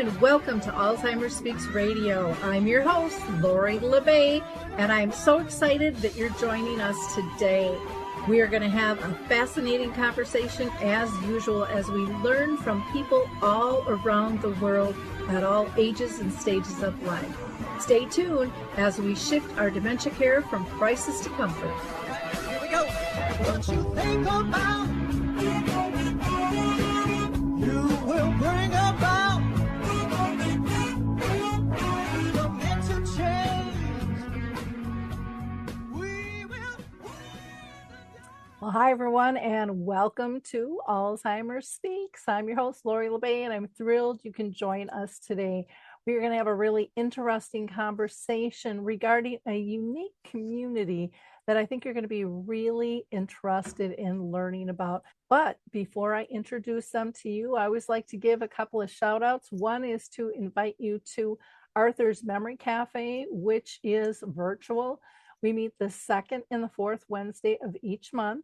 and welcome to Alzheimer Speaks Radio. I'm your host, Lori LeBay, and I'm so excited that you're joining us today. We are going to have a fascinating conversation as usual as we learn from people all around the world at all ages and stages of life. Stay tuned as we shift our dementia care from crisis to comfort. Here we go. What you think about, you will bring about dementia change. We will. Well, hi, everyone, and welcome to Alzheimer Speaks. I'm your host, Lori LeBay, and I'm thrilled you can join us today. We're going to have a really interesting conversation regarding a unique community that I think you're going to be really interested in learning about. But before I introduce them to you, I always like to give a couple of shout outs. One is to invite you to Arthur's Memory Cafe, which is virtual. We meet the second and the fourth Wednesday of each month.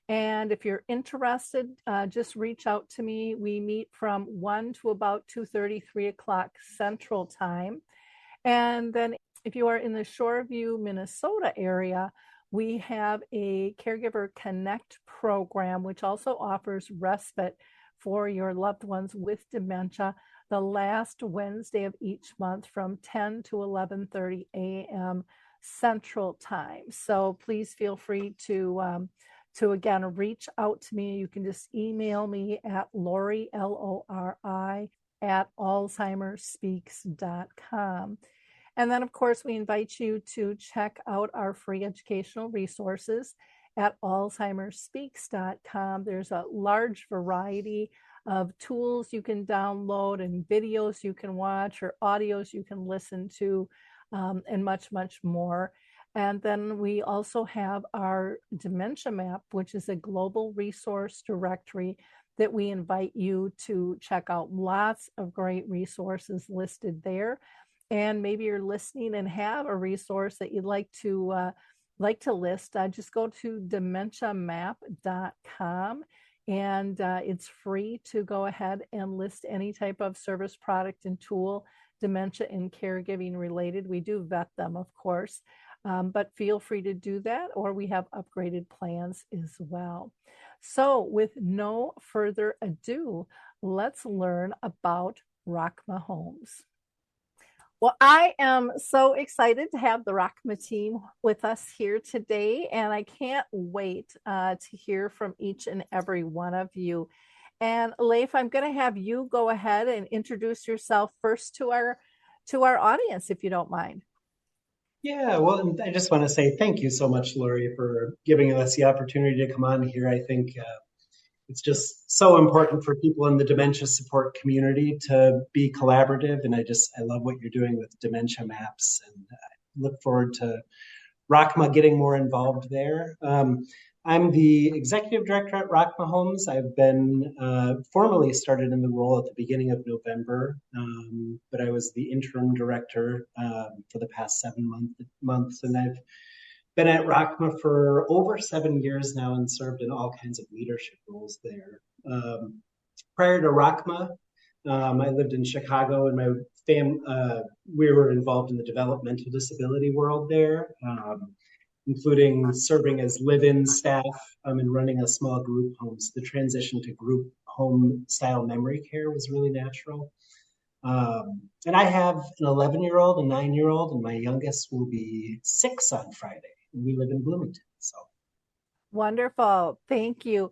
And if you're interested, just reach out to me. We meet from 1 to about 2:30, 3 o'clock Central Time. And then if you are in the Shoreview, Minnesota area, we have a Caregiver Connect program, which also offers respite for your loved ones with dementia the last Wednesday of each month from 10 to 11:30 a.m. Central Time. So please feel free to again, reach out to me. You can just email me at Lori, Lori, at alzheimerspeaks.com. And then, of course, we invite you to check out our free educational resources at alzheimerspeaks.com. There's a large variety of tools you can download and videos you can watch or audios you can listen to, and much, much more. And then we also have our Dementia Map, which is a global resource directory that we invite you to check out. Lots of great resources listed there. And maybe you're listening and have a resource that you'd like to list. Just go to dementiamap.com, and it's free to go ahead and list any type of service, product, and tool, dementia and caregiving related. We do vet them, of course. But feel free to do that, or we have upgraded plans as well. So with no further ado, let's learn about Rakhma Homes. Well, I am so excited to have the Rakhma team with us here today, and I can't wait to hear from each and every one of you. And Leif, I'm going to have you go ahead and introduce yourself first to our audience, if you don't mind. Yeah, well, I just want to say thank you so much, Lori, for giving us the opportunity to come on here. I think it's just so important for people in the dementia support community to be collaborative. And I love what you're doing with dementia maps, and I look forward to Rakhma getting more involved there. I'm the executive director at Rakhma Homes. I've been formally started in the role at the beginning of November, but I was the interim director for the past 7 months, and I've been at Rakhma for over 7 years now and served in all kinds of leadership roles there. Prior to Rakhma, I lived in Chicago, and my we were involved in the developmental disability world there. Including serving as live-in staff and running a small group homes. The transition to group home style memory care was really natural. And I have an 11-year-old, a 9-year-old, and my youngest will be 6 on Friday. And we live in Bloomington. So Wonderful. Thank you.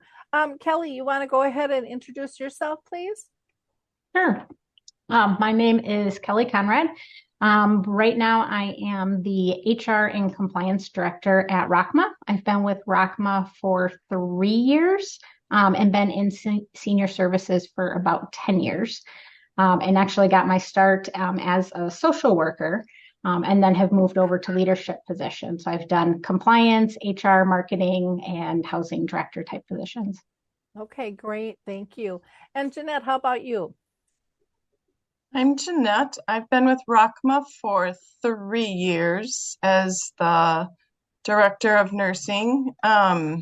Kelly, you want to go ahead and introduce yourself, please? Sure. My name is Kelly Conrad. Right now, I am the HR and Compliance Director at Rakhma. I've been with Rakhma for 3 years and been in senior services for about 10 years, and actually got my start as a social worker, and then have moved over to leadership positions. So I've done compliance, HR, marketing, and housing director type positions. Okay, great. Thank you. And Jeannette, how about you? I'm Jeannette. I've been with Rakhma for 3 years as the Director of Nursing. I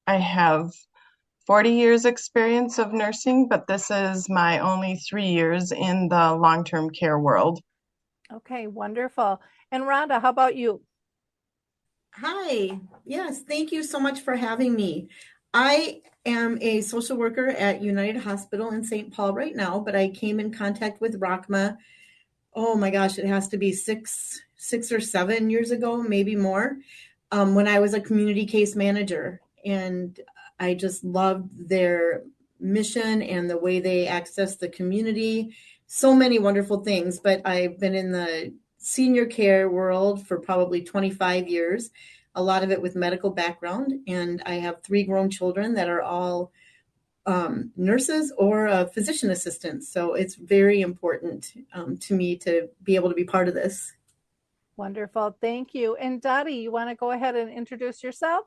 have 40 years experience of nursing, but this is my only 3 years in the long-term care world. Okay, wonderful. And Rhonda, how about you? Hi. Yes, thank you so much for having me. I am a social worker at United Hospital in St. Paul right now, but I came in contact with Rakhma. Oh my gosh, it has to be six or 7 years ago, maybe more, when I was a community case manager. And I just loved their mission and the way they access the community. So many wonderful things, but I've been in the senior care world for probably 25 years, a lot of it with medical background. And I have 3 grown children that are all nurses or physician assistants. So it's very important to me to be able to be part of this. Wonderful. Thank you. And Dottie, you want to go ahead and introduce yourself?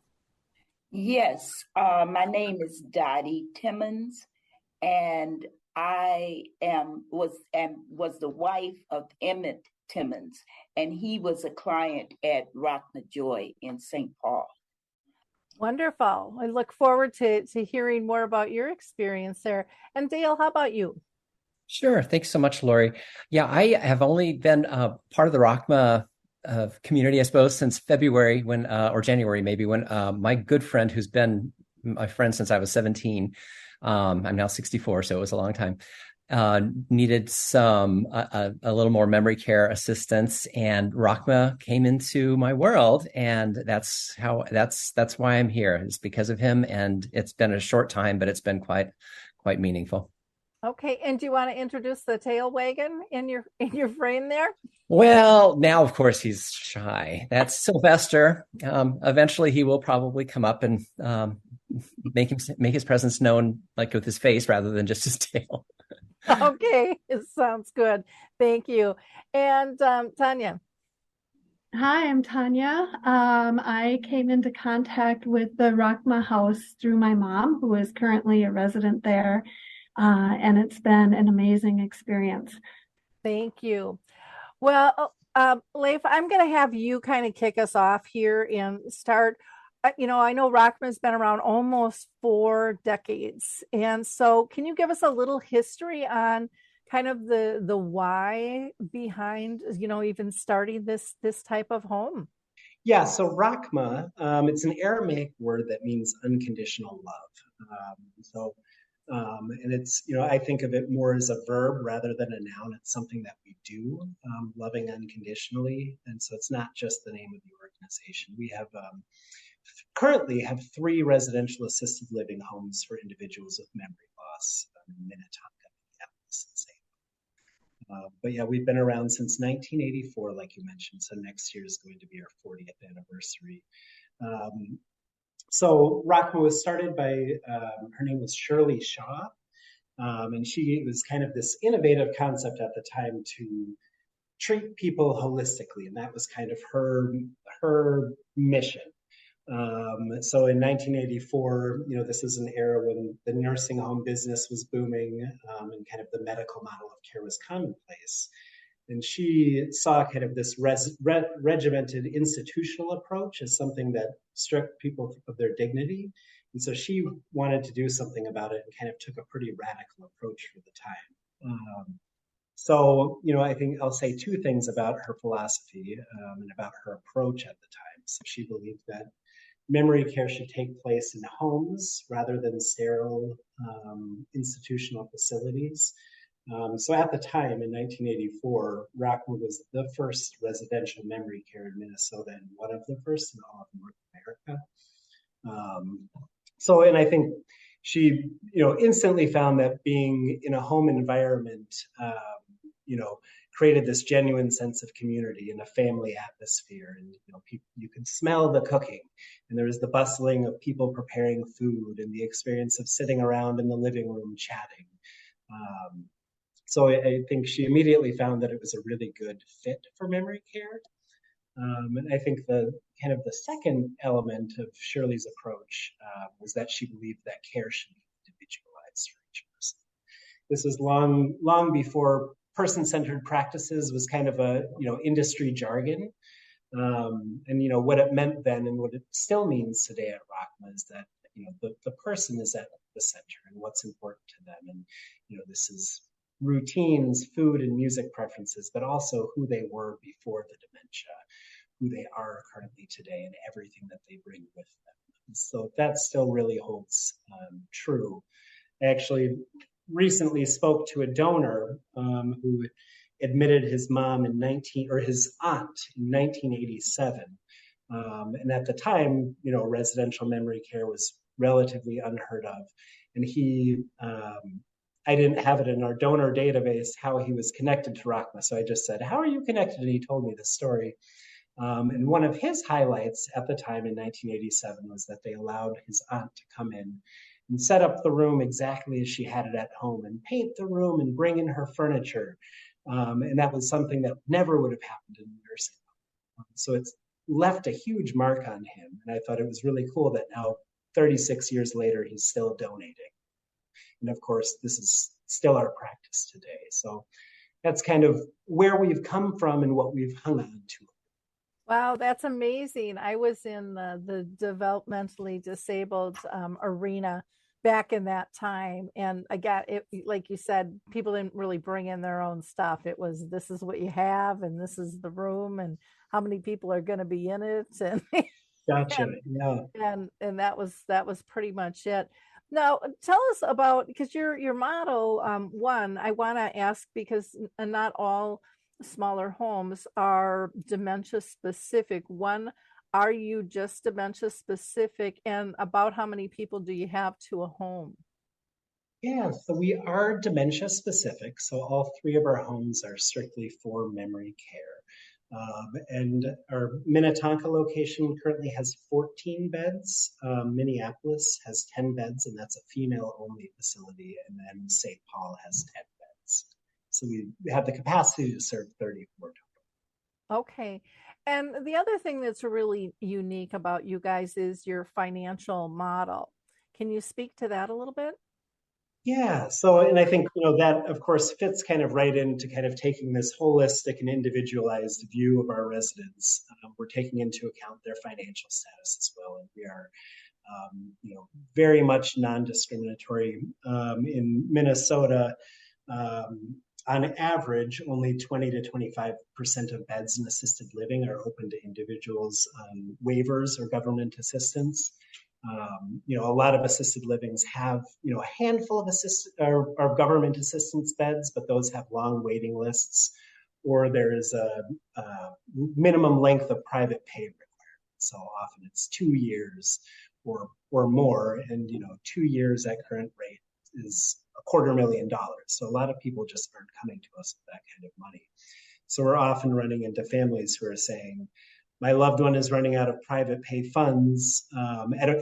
Yes, my name is Dottie Timmons, and I was the wife of Emmett Timmons, and he was a client at Rakhma Joy in St. Paul. Wonderful. I look forward to hearing more about your experience there. And Dale, how about you? Sure. Thanks so much, Lori. Yeah, I have only been part of the Rakhma community, I suppose, since February or January, maybe, when my good friend, who's been my friend since I was 17, I'm now 64, so it was a long time, needed a little more memory care assistance, and Rakhma came into my world, and that's why I'm here. It's because of him, and it's been a short time, but it's been quite meaningful. Okay, and do you want to introduce the tail wagon in your frame there? Well, now of course he's shy. That's Sylvester. Eventually, he will probably come up and make his presence known, like with his face rather than just his tail. Okay, it sounds good. Thank you. And Tanya. Hi, I'm Tanya. I came into contact with the Rakhma House through my mom, who is currently a resident there, and it's been an amazing experience. Thank you. Well, Leif, I'm going to have you kind of kick us off here and start. I know Rakhma's been around almost 4 decades. And so can you give us a little history on kind of the why behind, even starting this type of home? Yeah, so Rakhma, it's an Aramaic word that means unconditional love. And it's, I think of it more as a verb rather than a noun. It's something that we do, loving unconditionally. And so it's not just the name of the organization. We have currently have 3 residential assisted living homes for individuals with memory loss in Minnetonka, Minneapolis, and St. But yeah, we've been around since 1984, like you mentioned. So next year is going to be our 40th anniversary. So Rakhma was started by, her name was Shirley Shaw, and it was kind of this innovative concept at the time to treat people holistically, and that was kind of her mission. So in 1984, this is an era when the nursing home business was booming, and kind of the medical model of care was commonplace. And she saw kind of this regimented institutional approach as something that stripped people of their dignity. And so she wanted to do something about it and kind of took a pretty radical approach for the time. So, I think I'll say 2 things about her philosophy and about her approach at the time. So she believed that memory care should take place in homes rather than sterile institutional facilities. So at the time, in 1984, Rakhma was the first residential memory care in Minnesota and one of the first in all of North America. And I think she, instantly found that being in a home environment, created this genuine sense of community and a family atmosphere. And, you could smell the cooking, and there was the bustling of people preparing food and the experience of sitting around in the living room chatting. So I think she immediately found that it was a really good fit for memory care. And I think the second element of Shirley's approach was that she believed that care should be individualized for each person. This was long before person-centered practices was kind of a industry jargon. And what it meant then and what it still means today at Rakhma is that the person is at the center and what's important to them. And, this is routines, food and music preferences, but also who they were before the dementia, who they are currently today, and everything that they bring with them. So that still really holds true. I actually recently spoke to a donor who admitted his mom his aunt in 1987. And at the time, residential memory care was relatively unheard of. And I didn't have it in our donor database how he was connected to Rakhma. So I just said, "How are you connected?" And he told me this story. And one of his highlights at the time in 1987 was that they allowed his aunt to come in and set up the room exactly as she had it at home and paint the room and bring in her furniture. And that was something that never would have happened in a nursing home. So it's left a huge mark on him. And I thought it was really cool that now, 36 years later, he's still donating. And of course, this is still our practice today. So that's kind of where we've come from and what we've hung on to. Wow, that's amazing. I was in the developmentally disabled arena back in that time. And I got it, like you said, people didn't really bring in their own stuff. It was, this is what you have, and this is the room, and how many people are going to be in it. And Gotcha. and that was pretty much it. Now, tell us about, because your model, one, I want to ask, because not all smaller homes are dementia specific. One, are you just dementia specific, and about how many people do you have to a home? Yeah, so we are dementia specific. So all three of our homes are strictly for memory care. And our Minnetonka location currently has 14 beds. Minneapolis has 10 beds, and that's a female only facility. And then St. Paul has 10 beds. So we have the capacity to serve 34 total. Okay. And the other thing that's really unique about you guys is your financial model. Can you speak to that a little bit? Yeah. So, and I think, that of course fits kind of right into kind of taking this holistic and individualized view of our residents. We're taking into account their financial status as well. And we are, very much non-discriminatory. In Minnesota, on average, only 20 to 25% of beds in assisted living are open to individuals on waivers or government assistance. A lot of assisted livings have, a handful of government assistance beds, but those have long waiting lists, or there is a minimum length of private pay requirement. So often it's 2 years or more, and 2 years at current rate is $250,000. So a lot of people just aren't coming to us with that kind of money. So we're often running into families who are saying, my loved one is running out of private pay funds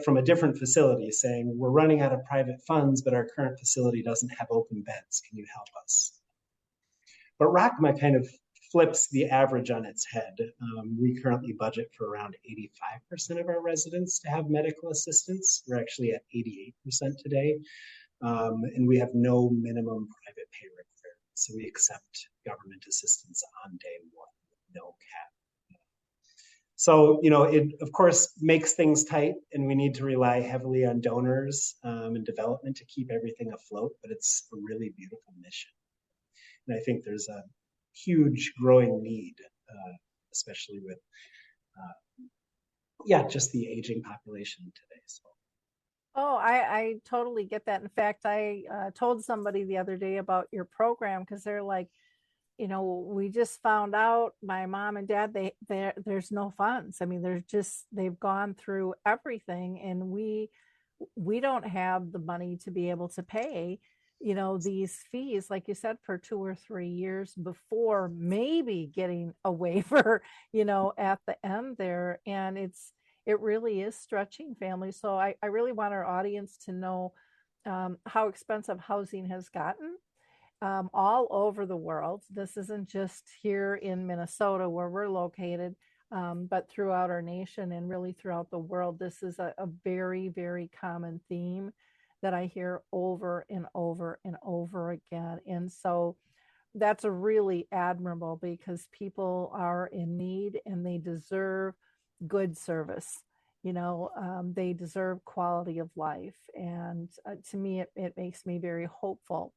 from a different facility, saying, we're running out of private funds, but our current facility doesn't have open beds. Can you help us? But Rakhma kind of flips the average on its head. We currently budget for around 85% of our residents to have medical assistance. We're actually at 88% today. And we have no minimum private pay requirements. So we accept government assistance on day one with no cap. So, it of course makes things tight, and we need to rely heavily on donors and development to keep everything afloat, but it's a really beautiful mission. And I think there's a huge growing need, especially with, just the aging population today. So. Oh, I totally get that. In fact, I told somebody the other day about your program, because they're like, we just found out, my mom and dad, there's no funds. I mean, they've gone through everything, and we don't have the money to be able to pay, these fees, like you said, for 2 or 3 years before maybe getting a waiver, at the end there. And it really is stretching families. So I really want our audience to know how expensive housing has gotten. All over the world. This isn't just here in Minnesota where we're located, but throughout our nation and really throughout the world. This is a very, very common theme that I hear over and over and over again. And so that's really admirable, because people are in need and they deserve good service. They deserve quality of life. And to me, it makes me very hopeful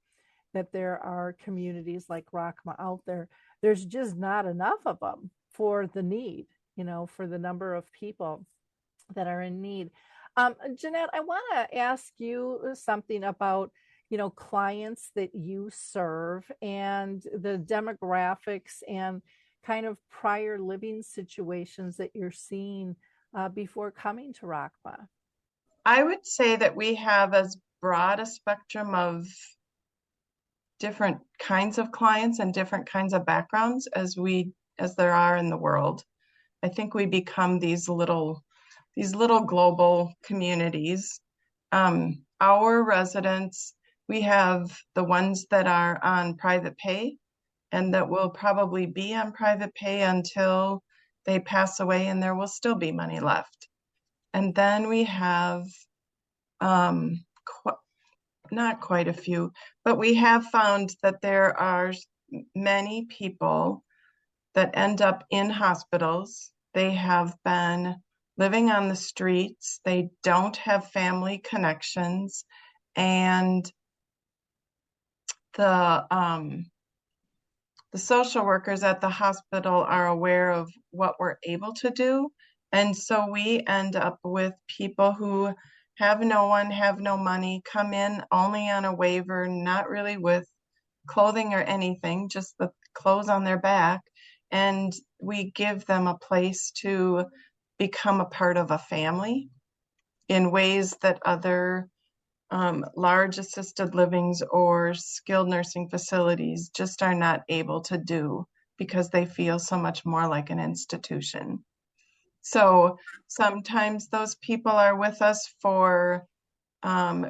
that there are communities like Rakhma out there. There's just not enough of them for the need, for the number of people that are in need. Jeannette, I want to ask you something about, clients that you serve and the demographics and kind of prior living situations that you're seeing before coming to Rakhma. I would say that we have as broad a spectrum of different kinds of clients and different kinds of backgrounds as there are in the world. I think we become these little global communities. Our residents, we have the ones that are on private pay and that will probably be on private pay until they pass away, and there will still be money left. And then we have not quite a few, but we have found that there are many people that end up in hospitals. They have been living on the streets. They don't have family connections. And the social workers at the hospital are aware of what we're able to do. And so we end up with people who have no one, have no money, come in only on a waiver, not really with clothing or anything, just the clothes on their back. And we give them a place to become a part of a family in ways that other large assisted livings or skilled nursing facilities just are not able to do, because they feel so much more like an institution. So sometimes those people are with us for,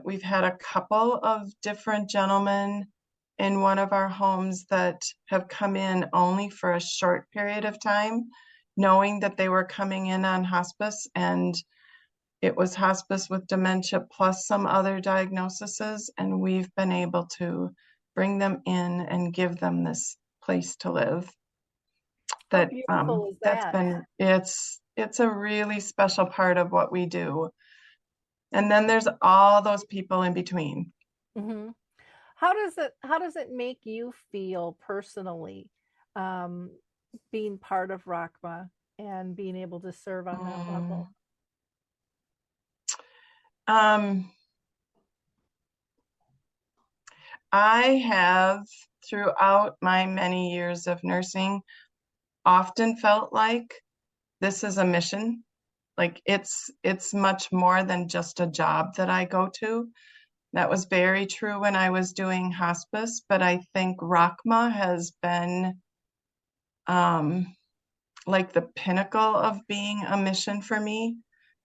we've had a couple of different gentlemen in one of our homes that have come in only for a short period of time, knowing that they were coming in on hospice, and it was hospice with dementia plus some other diagnoses, and we've been able to bring them in and give them this place to live. How beautiful is that? That's been, it's a really special part of what we do. And then there's all those people in between. Mm-hmm. How does it make you feel personally, being part of Rakhma and being able to serve on that level? I have, throughout my many years of nursing, often felt like this is a mission. Like it's much more than just a job that I go to. That was very true when I was doing hospice, but I think Rakhma has been like the pinnacle of being a mission for me,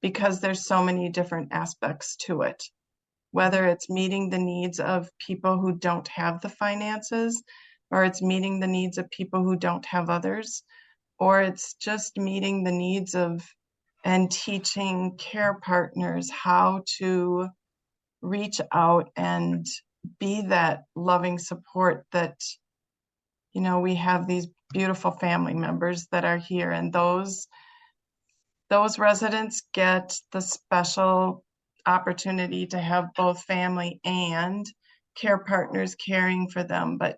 because there's so many different aspects to it. Whether it's meeting the needs of people who don't have the finances, or it's meeting the needs of people who don't have others, or it's just meeting the needs of and teaching care partners how to reach out and be that loving support that, we have these beautiful family members that are here, and those residents get the special opportunity to have both family and care partners caring for them. But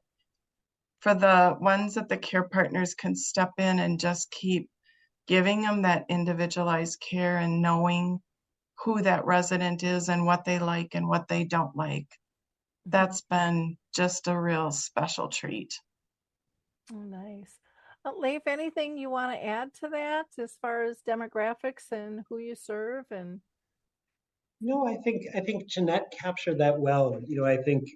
for the ones that the care partners can step in and just keep giving them that individualized care and knowing who that resident is and what they like and what they don't like, that's been just a real special treat. Oh, nice. Leif, anything you want to add to that as far as demographics and who you serve? And no, I think Jeannette captured that well. I think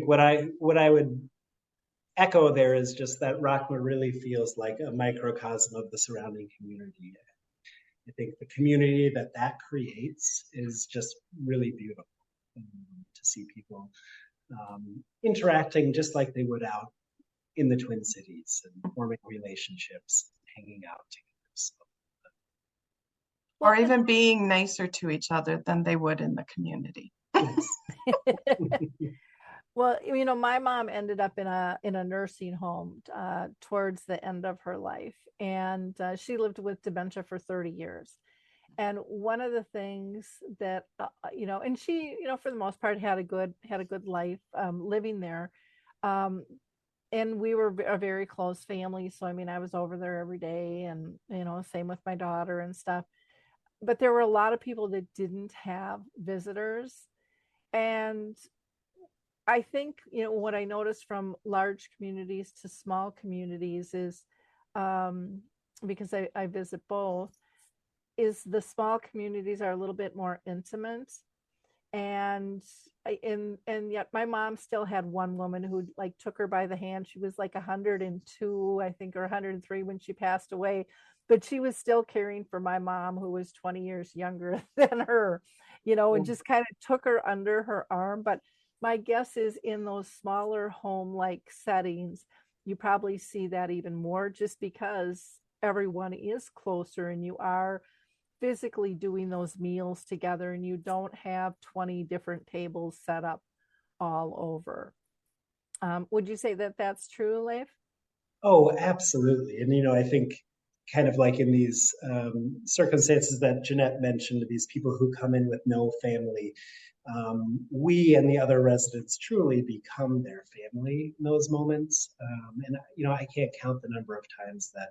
what I would echo there is just that Rakhma really feels like a microcosm of the surrounding community. I think the community that creates is just really beautiful to see people interacting just like they would out in the Twin Cities and forming relationships, hanging out together. So, or even being nicer to each other than they would in the community. Yes. Well, my mom ended up in a nursing home towards the end of her life, and she lived with dementia for 30 years. And one of the things that and she, for the most part, had a good life living there. Um, and we were a very close family. So, I mean, I was over there every day, and, same with my daughter and stuff. But there were a lot of people that didn't have visitors. And I think, what I noticed from large communities to small communities is, because I visit both, is the small communities are a little bit more intimate. And yet my mom still had one woman who like took her by the hand. She was like 102, I think, or 103 when she passed away, but she was still caring for my mom, who was 20 years younger than her, and just kind of took her under her arm. But my guess is in those smaller home like settings, you probably see that even more, just because everyone is closer and you are physically doing those meals together, and you don't have 20 different tables set up all over. Would you say that that's true, Leif? Oh, absolutely. And, I think kind of like in these circumstances that Jeannette mentioned, these people who come in with no family, we and the other residents truly become their family in those moments. And, I can't count the number of times that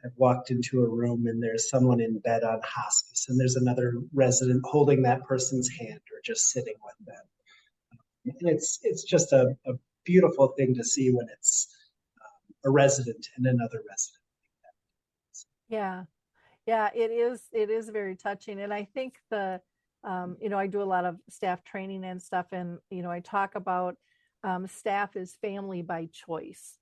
I've walked into a room and there's someone in bed on hospice, and there's another resident holding that person's hand or just sitting with them. And it's just a beautiful thing to see when it's a resident and another resident. Yeah, it is very touching. And I think I do a lot of staff training and stuff, and I talk about staff is family by choice.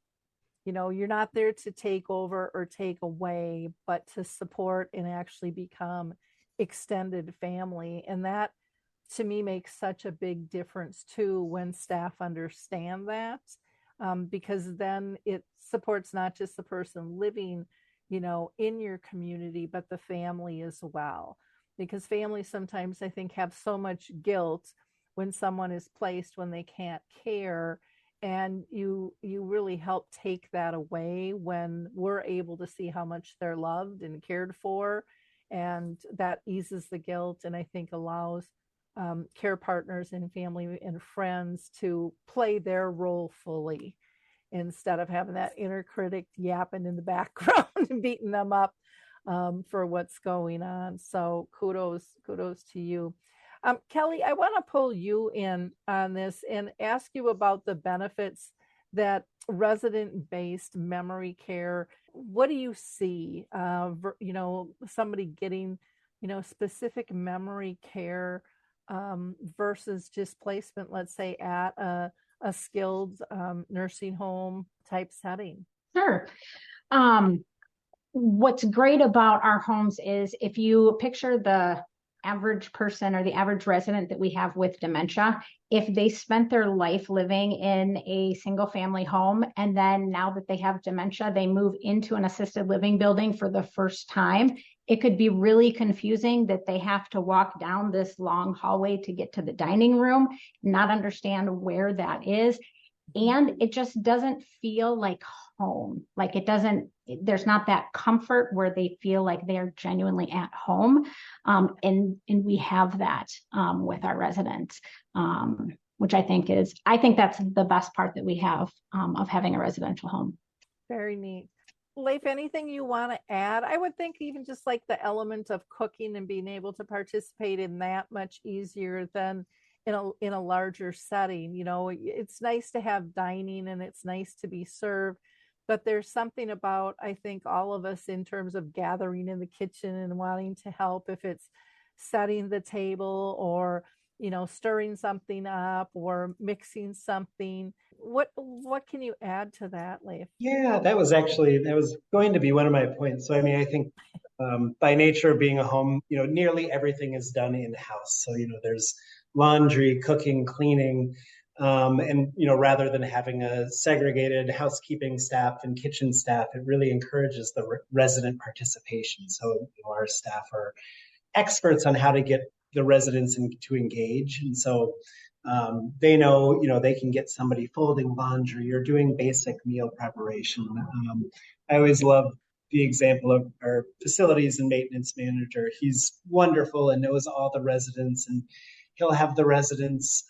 You're not there to take over or take away, but to support and actually become extended family. And that, to me, makes such a big difference too, when staff understand that, because then it supports not just the person living, in your community, but the family as well. Because families sometimes, I think, have so much guilt when someone is placed when they can't care, and you really help take that away when we're able to see how much they're loved and cared for, and that eases the guilt, and I think allows care partners and family and friends to play their role fully, instead of having that inner critic yapping in the background and beating them up for what's going on. So kudos to you. Kelly, I want to pull you in on this and ask you about the benefits that resident-based memory care. What do you see? Somebody getting, specific memory care versus just placement, let's say, at a skilled nursing home type setting. Sure. What's great about our homes is, if you picture the average person or the average resident that we have with dementia, if they spent their life living in a single family home, and then now that they have dementia, they move into an assisted living building for the first time, it could be really confusing that they have to walk down this long hallway to get to the dining room, not understand where that is. And it just doesn't feel like home. Like there's not that comfort where they feel like they're genuinely at home. And we have that with our residents, which I think that's the best part that we have of having a residential home. Very neat. Leif, anything you want to add? I would think even just like the element of cooking and being able to participate in that much easier than in a larger setting. It's nice to have dining and it's nice to be served, but there's something about, I think, all of us in terms of gathering in the kitchen and wanting to help, if it's setting the table or stirring something up or mixing something. What can you add to that, Leif? Yeah, that was going to be one of my points. So, I mean, I think by nature of being a home, nearly everything is done in-house. So, there's laundry, cooking, cleaning, and, rather than having a segregated housekeeping staff and kitchen staff, it really encourages the resident participation. So, our staff are experts on how to get the residents to engage. And so They know, they can get somebody folding laundry or doing basic meal preparation. I always love the example of our facilities and maintenance manager. He's wonderful and knows all the residents, and he'll have the residents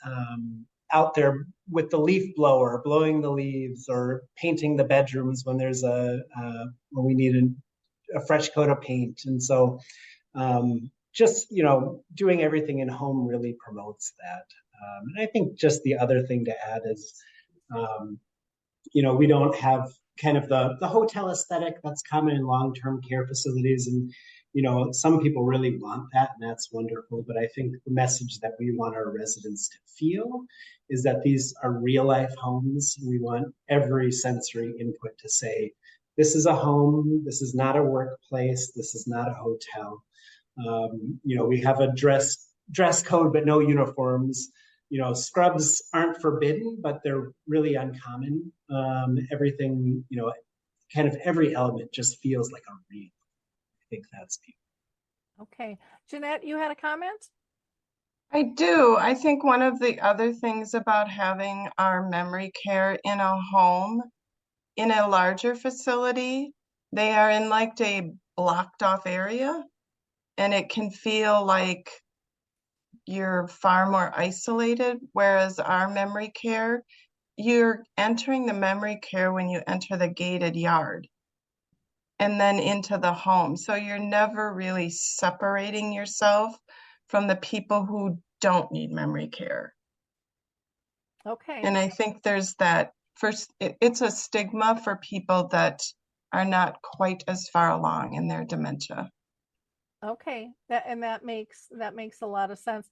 out there with the leaf blower, blowing the leaves or painting the bedrooms when there's when we need a fresh coat of paint. And so just, doing everything in home really promotes that. And I think just the other thing to add is, we don't have kind of the hotel aesthetic that's common in long-term care facilities. And, some people really want that, and that's wonderful. But I think the message that we want our residents to feel is that these are real life homes. We want every sensory input to say, this is a home, this is not a workplace, this is not a hotel. We have a dress code, but no uniforms. Scrubs aren't forbidden, but they're really uncommon. Everything, kind of every element just feels like a real. I think that's beautiful. Okay. Jeannette, you had a comment? I do. I think one of the other things about having our memory care in a home, in a larger facility, they are in like a blocked off area, and it can feel like you're far more isolated, whereas our memory care, you're entering the memory care when you enter the gated yard and then into the home. So you're never really separating yourself from the people who don't need memory care. Okay. And I think there's that first, it's a stigma for people that are not quite as far along in their dementia. Okay, that makes a lot of sense.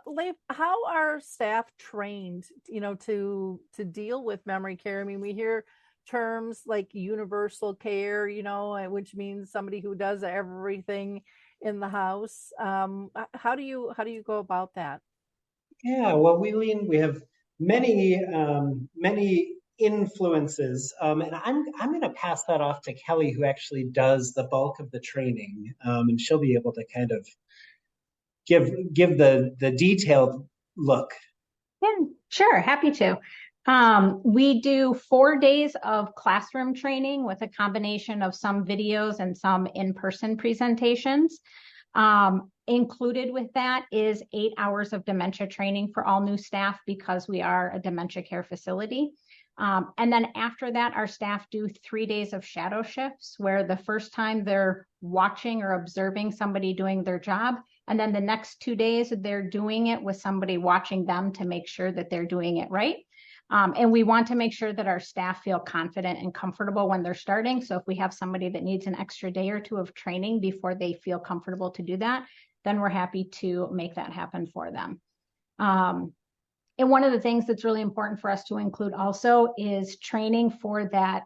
Leif, how are staff trained, to deal with memory care? I mean, we hear terms like universal care, which means somebody who does everything in the house. How do you go about that? Yeah, well, we have many influences, and I'm going to pass that off to Kelly, who actually does the bulk of the training, and she'll be able to kind of give the detailed look. Yeah, sure. Happy to. We do 4 days of classroom training with a combination of some videos and some in-person presentations. Included with that is 8 hours of dementia training for all new staff because we are a dementia care facility. And then after that, our staff do 3 days of shadow shifts where the first time they're watching or observing somebody doing their job. And then the next 2 days, they're doing it with somebody watching them to make sure that they're doing it right. And we want to make sure that our staff feel confident and comfortable when they're starting. So if we have somebody that needs an extra day or two of training before they feel comfortable to do that, then we're happy to make that happen for them. And one of the things that's really important for us to include also is training for that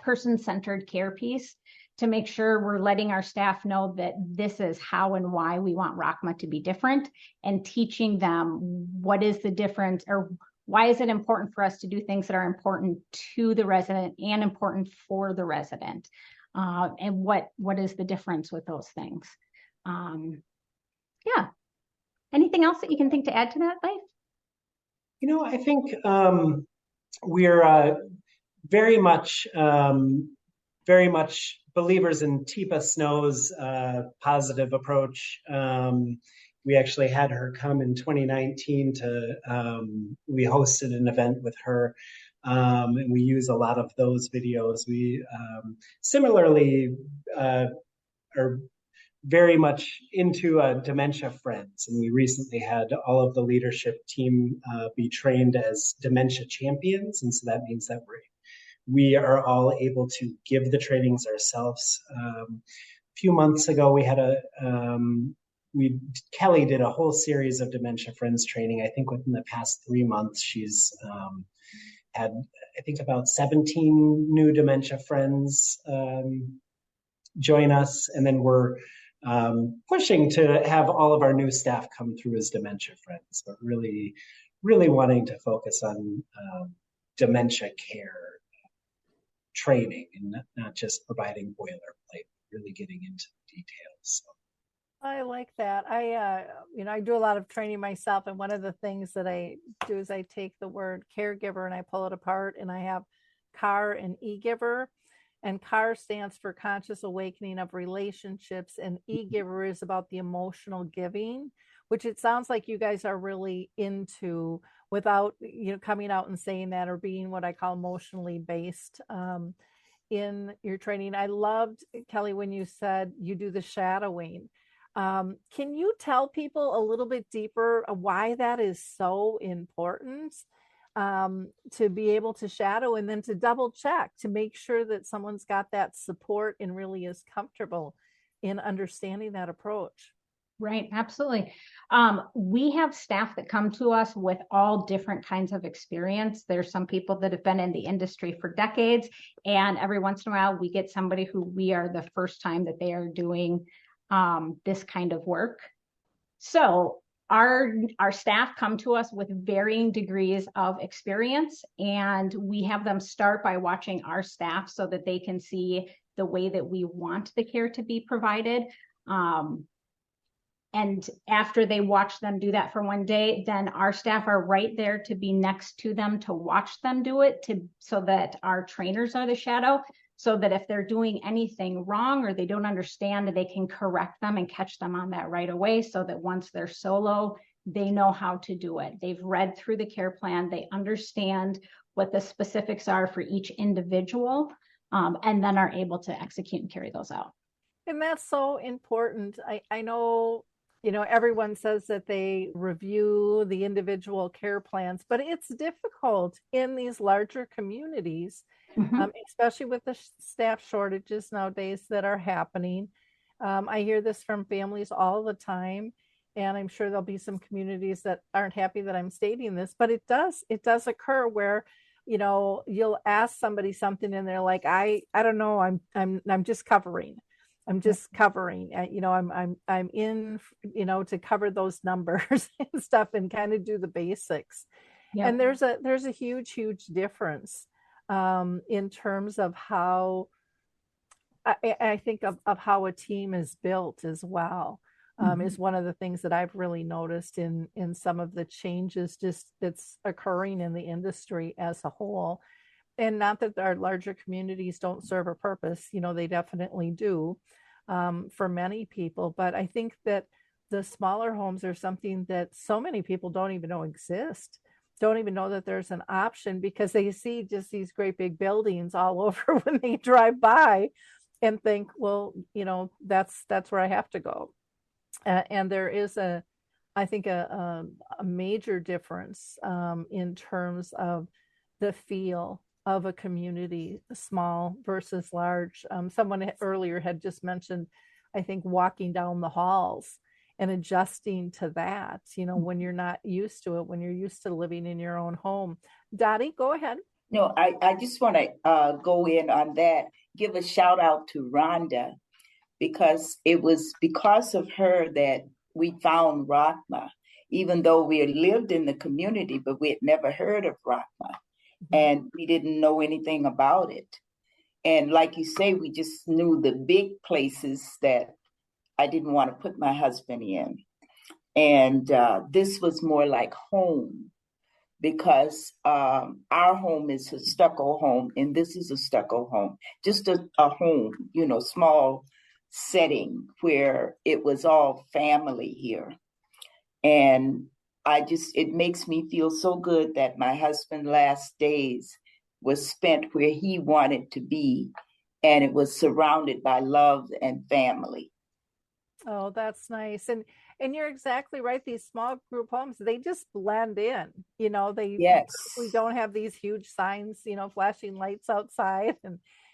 person-centered care piece to make sure we're letting our staff know that this is how and why we want Rakhma to be different, and teaching them what is the difference, or why is it important for us to do things that are important to the resident and important for the resident, and what is the difference with those things. Yeah. Anything else that you can think to add to that, Leif? I think we're very much believers in Teepa Snow's positive approach. We actually had her come in 2019 we hosted an event with her, and we use a lot of those videos. We similarly are very much into Dementia Friends, and we recently had all of the leadership team be trained as Dementia Champions, and so that means that we are all able to give the trainings ourselves. A few months ago, we had Kelly did a whole series of Dementia Friends training. I think within the past 3 months, she's had, I think, about 17 new Dementia Friends join us. And then we're pushing to have all of our new staff come through as Dementia Friends, but really, really wanting to focus on dementia care training and not just providing boilerplate, really getting into the details. So. I like that. I do a lot of training myself, and one of the things that I do is I take the word caregiver and I pull it apart, and I have CAR and e-giver. And CAR stands for conscious awakening of relationships, and e-giver is about the emotional giving, which it sounds like you guys are really into without coming out and saying that, or being what I call emotionally based. In your training, I loved, Kelly, when you said you do the shadowing. Can you tell people a little bit deeper why that is so important, to be able to shadow and then to double check to make sure that someone's got that support and really is comfortable in understanding that approach? Right, absolutely. We have staff that come to us with all different kinds of experience. There's some people that have been in the industry for decades, and every once in a while we get somebody who we are the first time that they are doing this kind of work. So our staff come to us with varying degrees of experience, and we have them start by watching our staff so that they can see the way that we want the care to be provided. And after they watch them do that for one day, then our staff are right there to be next to them to watch them do it, so that our trainers are the shadow, so that if they're doing anything wrong or they don't understand, they can correct them and catch them on that right away, so that once they're solo, they know how to do it. They've read through the care plan, they understand what the specifics are for each individual, and then are able to execute and carry those out. And that's so important. I know, everyone says that they review the individual care plans, but it's difficult in these larger communities, especially with the staff shortages nowadays that are happening. I hear this from families all the time, and I'm sure there'll be some communities that aren't happy that I'm stating this, but it does occur where, you'll ask somebody something and they're like, I don't know, I'm just covering. I'm just covering, I'm in, to cover those numbers and stuff and kind of do the basics. Yep. And there's a huge difference in terms of how I think of how a team is built as well. Is one of the things that I've really noticed in some of the changes just that's occurring in the industry as a whole. And not that our larger communities don't serve a purpose, they definitely do, for many people. But I think that the smaller homes are something that so many people don't even know exist, don't even know that there's an option, because they see just these great big buildings all over when they drive by and think, well, that's where I have to go. And there is I think a major difference in terms of the feel of a community, small versus large. Someone earlier had just mentioned, I think, walking down the halls and adjusting to that, when you're not used to it, when you're used to living in your own home. Dottie, go ahead. No, I just want to go in on that, give a shout out to Rhonda, because it was because of her that we found Rakhma, even though we had lived in the community, but we had never heard of Rakhma. And we didn't know anything about it. And like you say, we just knew the big places that I didn't want to put my husband in. And this was more like home, because our home is a stucco home, and this is a stucco home, just a home, small setting where it was all family here. And it makes me feel so good that my husband's last days was spent where he wanted to be, and it was surrounded by love and family. Oh, that's nice. And you're exactly right. These small group homes, they just blend in, we don't have these huge signs, flashing lights outside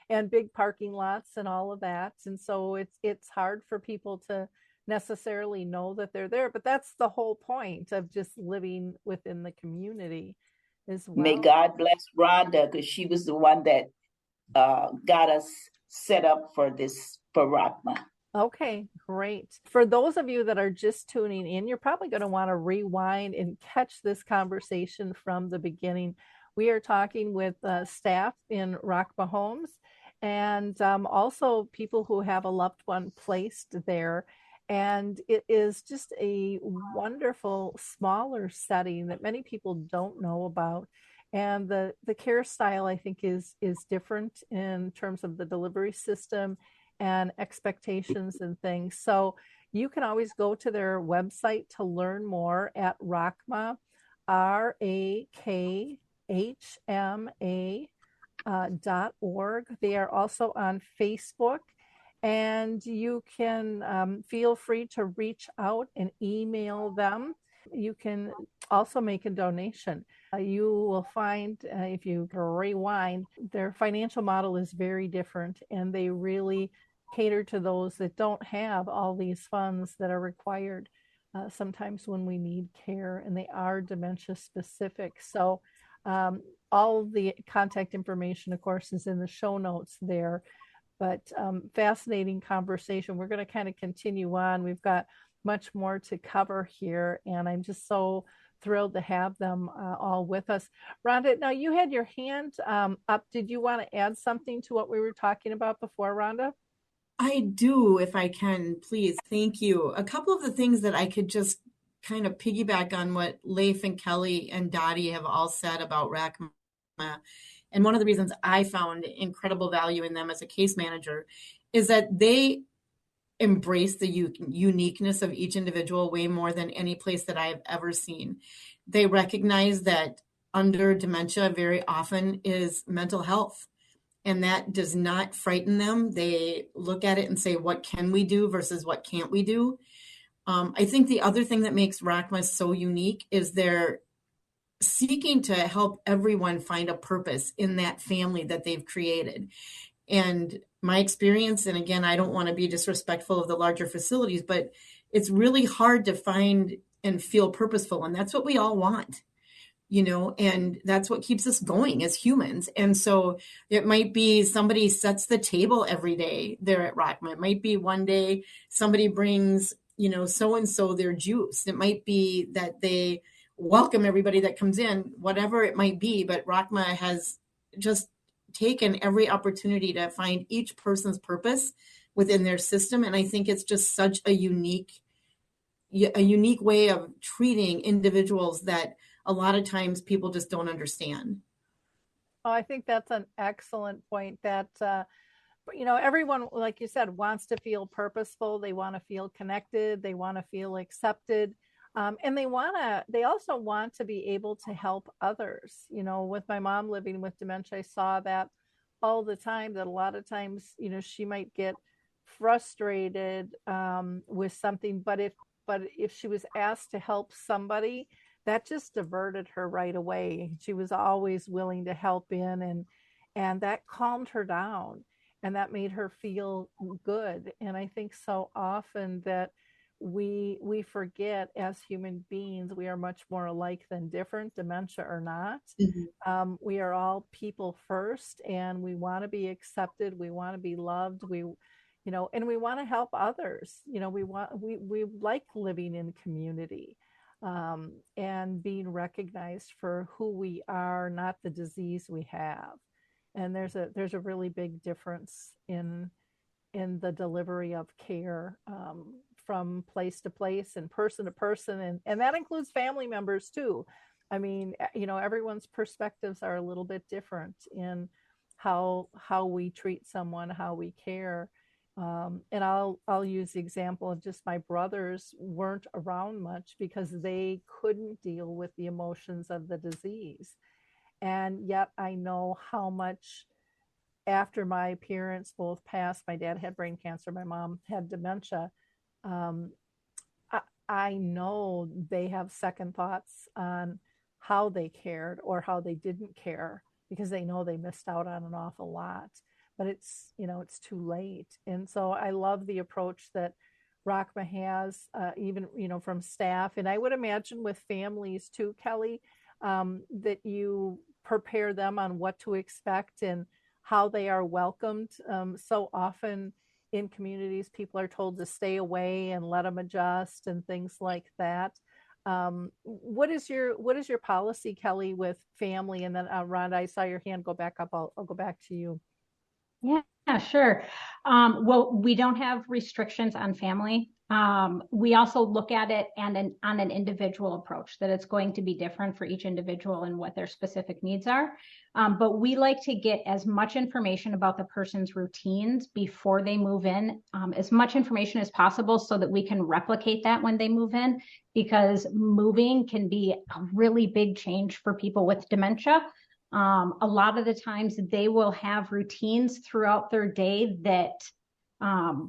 and big parking lots and all of that. And so it's hard for people to necessarily know that they're there, but that's the whole point of just living within the community as well. May God bless Rhonda, because she was the one that got us set up for Rakhma. Okay, great. For those of you that are just tuning in, you're probably going to want to rewind and catch this conversation from the beginning. We are talking with staff in Rakhma Homes, and also people who have a loved one placed there. And it is just a wonderful, smaller setting that many people don't know about. And the care style, I think, is different in terms of the delivery system and expectations and things. So you can always go to their website to learn more at Rakhma, RAKHMA .org. They are also on Facebook, and you can feel free to reach out and email them. You can also make a donation. You will find, if you rewind, their financial model is very different, and they really cater to those that don't have all these funds that are required sometimes when we need care, and they are dementia specific. So all the contact information, of course, is in the show notes there. But fascinating conversation. We're going to kind of continue on. We've got much more to cover here, and I'm just so thrilled to have them all with us. Rhonda, now you had your hand up. Did you want to add something to what we were talking about before, Rhonda? I do, if I can, please. Thank you. A couple of the things that I could just kind of piggyback on what Leif and Kelly and Dottie have all said about Rakhma. And one of the reasons I found incredible value in them as a case manager is that they embrace the uniqueness of each individual way more than any place that I've ever seen. They recognize that under dementia very often is mental health, and that does not frighten them. They look at it and say, what can we do versus what can't we do? I think the other thing that makes Rakhma so unique is they're seeking to help everyone find a purpose in that family that they've created. And my experience, and again, I don't want to be disrespectful of the larger facilities, but it's really hard to find and feel purposeful. And that's what we all want, and that's what keeps us going as humans. And so it might be somebody sets the table every day there at Rakhma. It might be one day somebody brings, so-and-so their juice. It might be that they welcome everybody that comes in, whatever it might be. But Rakhma has just taken every opportunity to find each person's purpose within their system. And I think it's just such a unique way of treating individuals that a lot of times people just don't understand. Oh, I think that's an excellent point that, everyone, like you said, wants to feel purposeful. They want to feel connected. They want to feel accepted. And they also want to be able to help others. With my mom living with dementia, I saw that all the time, that a lot of times, she might get frustrated with something, but if she was asked to help somebody, that just diverted her right away. She was always willing to help in, and that calmed her down, and that made her feel good. And I think so often that we forget, as human beings, we are much more alike than different, dementia or not. Mm-hmm. We are all people first, and we want to be accepted. We want to be loved. And we want to help others. We like living in community, and being recognized for who we are, not the disease we have. And there's a really big difference in the delivery of care, from place to place and person to person. And that includes family members too. I mean, everyone's perspectives are a little bit different in how we treat someone, how we care. And I'll use the example of just my brothers weren't around much because they couldn't deal with the emotions of the disease. And yet I know how much, after my parents both passed, my dad had brain cancer, my mom had dementia, I know they have second thoughts on how they cared or how they didn't care, because they know they missed out on an awful lot. But it's too late. And so I love the approach that Rakhma has, even, from staff. And I would imagine with families too, Kelly, that you prepare them on what to expect and how they are welcomed. So often in communities, people are told to stay away and let them adjust and things like that. What is your policy, Kelly, with family? And then Rhonda, I saw your hand go back up. I'll go back to you. Yeah, sure. Well, we don't have restrictions on family. We also look at it on an individual approach, that it's going to be different for each individual and what their specific needs are. But we like to get as much information about the person's routines before they move in, as much information as possible so that we can replicate that when they move in, because moving can be a really big change for people with dementia. A lot of the times they will have routines throughout their day that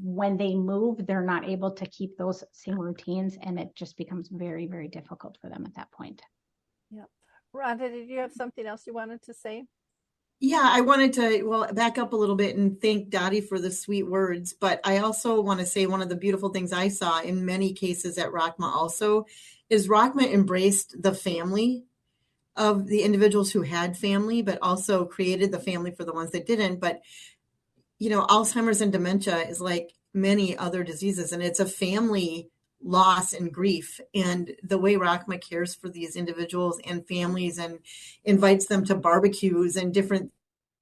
when they move, they're not able to keep those same routines, and it just becomes very, very difficult for them at that point. Yep. Rhonda, did you have something else you wanted to say? Yeah, I wanted to, back up a little bit and thank Dottie for the sweet words, but I also want to say one of the beautiful things I saw in many cases at Rakhma also is Rakhma embraced the family of the individuals who had family, but also created the family for the ones that didn't. But Alzheimer's and dementia is like many other diseases, and it's a family loss and grief. And the way Rakhma cares for these individuals and families and invites them to barbecues and different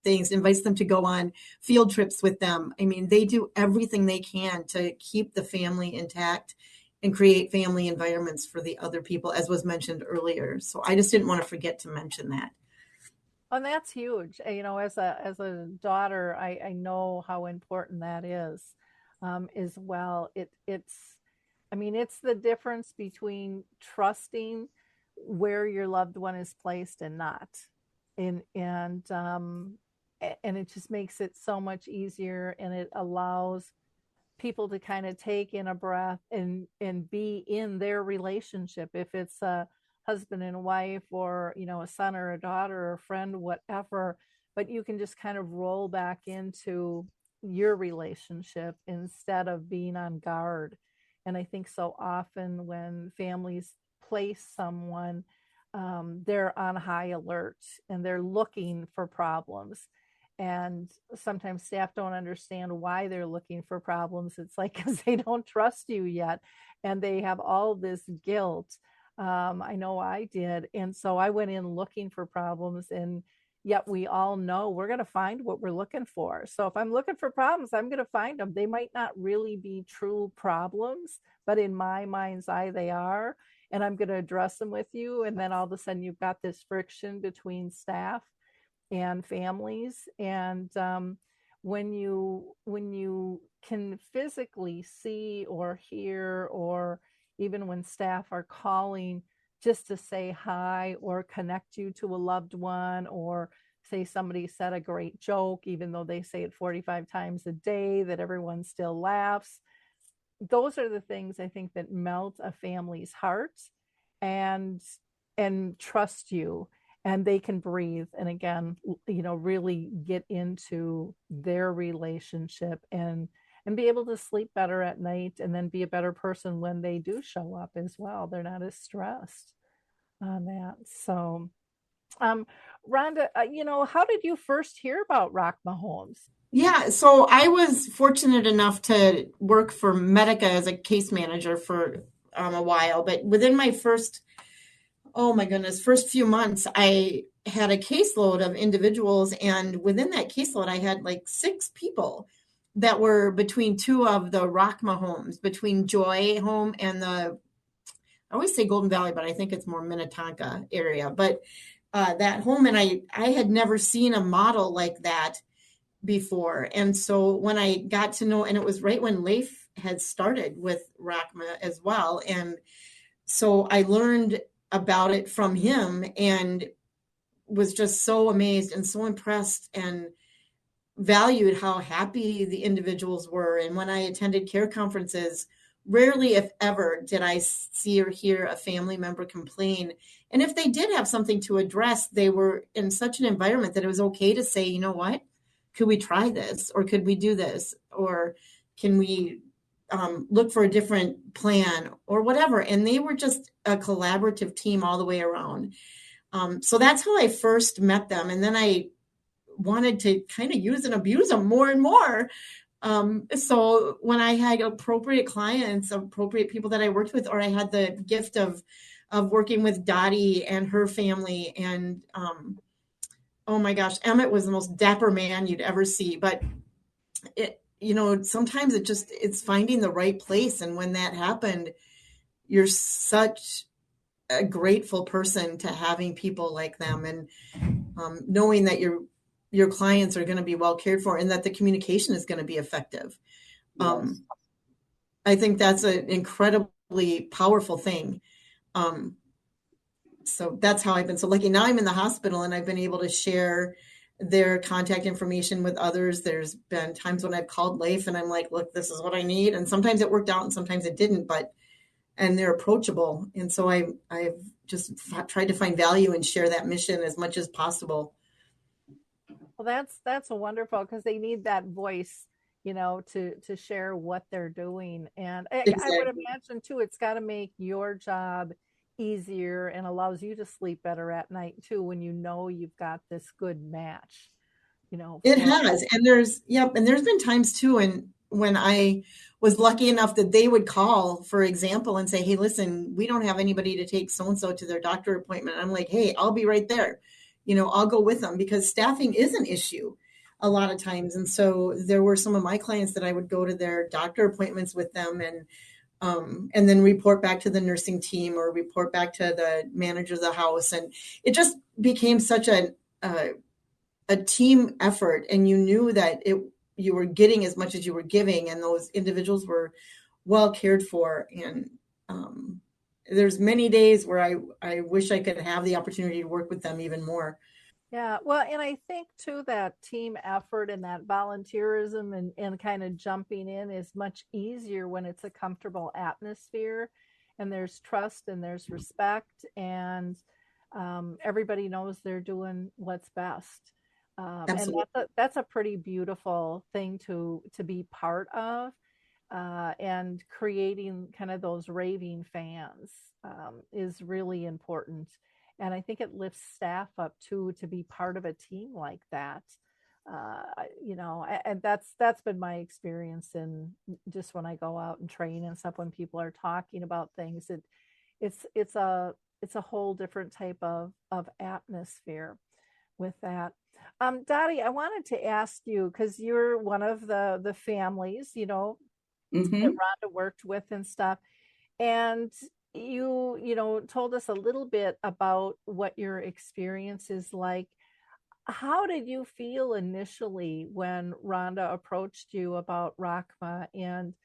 things, invites them to go on field trips with them. I mean, they do everything they can to keep the family intact and create family environments for the other people, as was mentioned earlier. So I just didn't want to forget to mention that. And that's huge. As a daughter, I know how important that is as well. It's the difference between trusting where your loved one is placed and not. And it just makes it so much easier, and it allows people to kind of take in a breath and be in their relationship. If it's a husband and wife, or a son or a daughter or a friend, whatever, but you can just kind of roll back into your relationship instead of being on guard. And I think so often when families place someone, they're on high alert and they're looking for problems. And sometimes staff don't understand why they're looking for problems. It's like because they don't trust you yet, and they have all this guilt. I know I did. And so I went in looking for problems, and yet we all know we're going to find what we're looking for. So if I'm looking for problems, I'm going to find them. They might not really be true problems, but in my mind's eye, they are. And I'm going to address them with you. And then all of a sudden you've got this friction between staff and families. And when you can physically see or hear, or even when staff are calling just to say hi or connect you to a loved one, or say somebody said a great joke, even though they say it 45 times a day, that everyone still laughs. Those are the things I think that melt a family's heart and trust you, and they can breathe. And again, really get into their relationship and be able to sleep better at night, and then be a better person when they do show up as well. They're not as stressed on that. So, Rhonda, how did you first hear about Rakhma Homes? Yeah, so I was fortunate enough to work for Medica as a case manager for a while, but within my first few months, I had a caseload of individuals, and within that caseload, I had like 6 people that were between 2 of the Rakhma homes, between Joy Home and I always say Golden Valley, but I think it's more Minnetonka area. But that home, and I had never seen a model like that before. And so when I got to know, and it was right when Leif had started with Rakhma as well. And so I learned about it from him and was just so amazed and so impressed, and valued how happy the individuals were. And when I attended care conferences, rarely, if ever, did I see or hear a family member complain. And if they did have something to address, they were in such an environment that it was okay to say, you know what, could we try this? Or could we do this? Or can we look for a different plan or whatever? And they were just a collaborative team all the way around. So that's how I first met them. And then I wanted to kind of use and abuse them more and more. So when I had appropriate clients, appropriate people that I worked with, or I had the gift of working with Dottie and her family, and oh my gosh, Emmett was the most dapper man you'd ever see. But sometimes it's finding the right place. And when that happened, you're such a grateful person to having people like them, and knowing that your clients are going to be well cared for and that the communication is going to be effective. Yes. I think that's an incredibly powerful thing. So that's how I've been so lucky. Now I'm in the hospital and I've been able to share their contact information with others. There's been times when I've called Leif and I'm like, look, this is what I need. And sometimes it worked out and sometimes it didn't, and they're approachable. And so I've just tried to find value and share that mission as much as possible. Well, that's wonderful, because they need that voice, to share what they're doing. And I would imagine too, it's got to make your job easier and allows you to sleep better at night too, when you've got this good match. It has. And there's been times too when I was lucky enough that they would call, for example, and say, hey, listen, we don't have anybody to take so-and-so to their doctor appointment. I'm like, hey, I'll be right there. I'll go with them, because staffing is an issue a lot of times. And so there were some of my clients that I would go to their doctor appointments with them, and then report back to the nursing team or report back to the manager of the house. And it just became such a team effort, and you knew that you were getting as much as you were giving, and those individuals were well cared for. And there's many days where I wish I could have the opportunity to work with them even more. Yeah, well, and I think too that team effort and that volunteerism and kind of jumping in is much easier when it's a comfortable atmosphere, and there's trust and there's respect, and everybody knows they're doing what's best. And that's a pretty beautiful thing to be part of, and creating kind of those raving fans is really important. And I think it lifts staff up too, to be part of a team like that. And that's been my experience in just when I go out and train and stuff. When people are talking about things, it's a whole different type of atmosphere with that. Dottie, I wanted to ask you, because you're one of the families, Mm-hmm. that Rhonda worked with and stuff. And you told us a little bit about what your experience is like. How did you feel initially when Rhonda approached you about Rakhma? And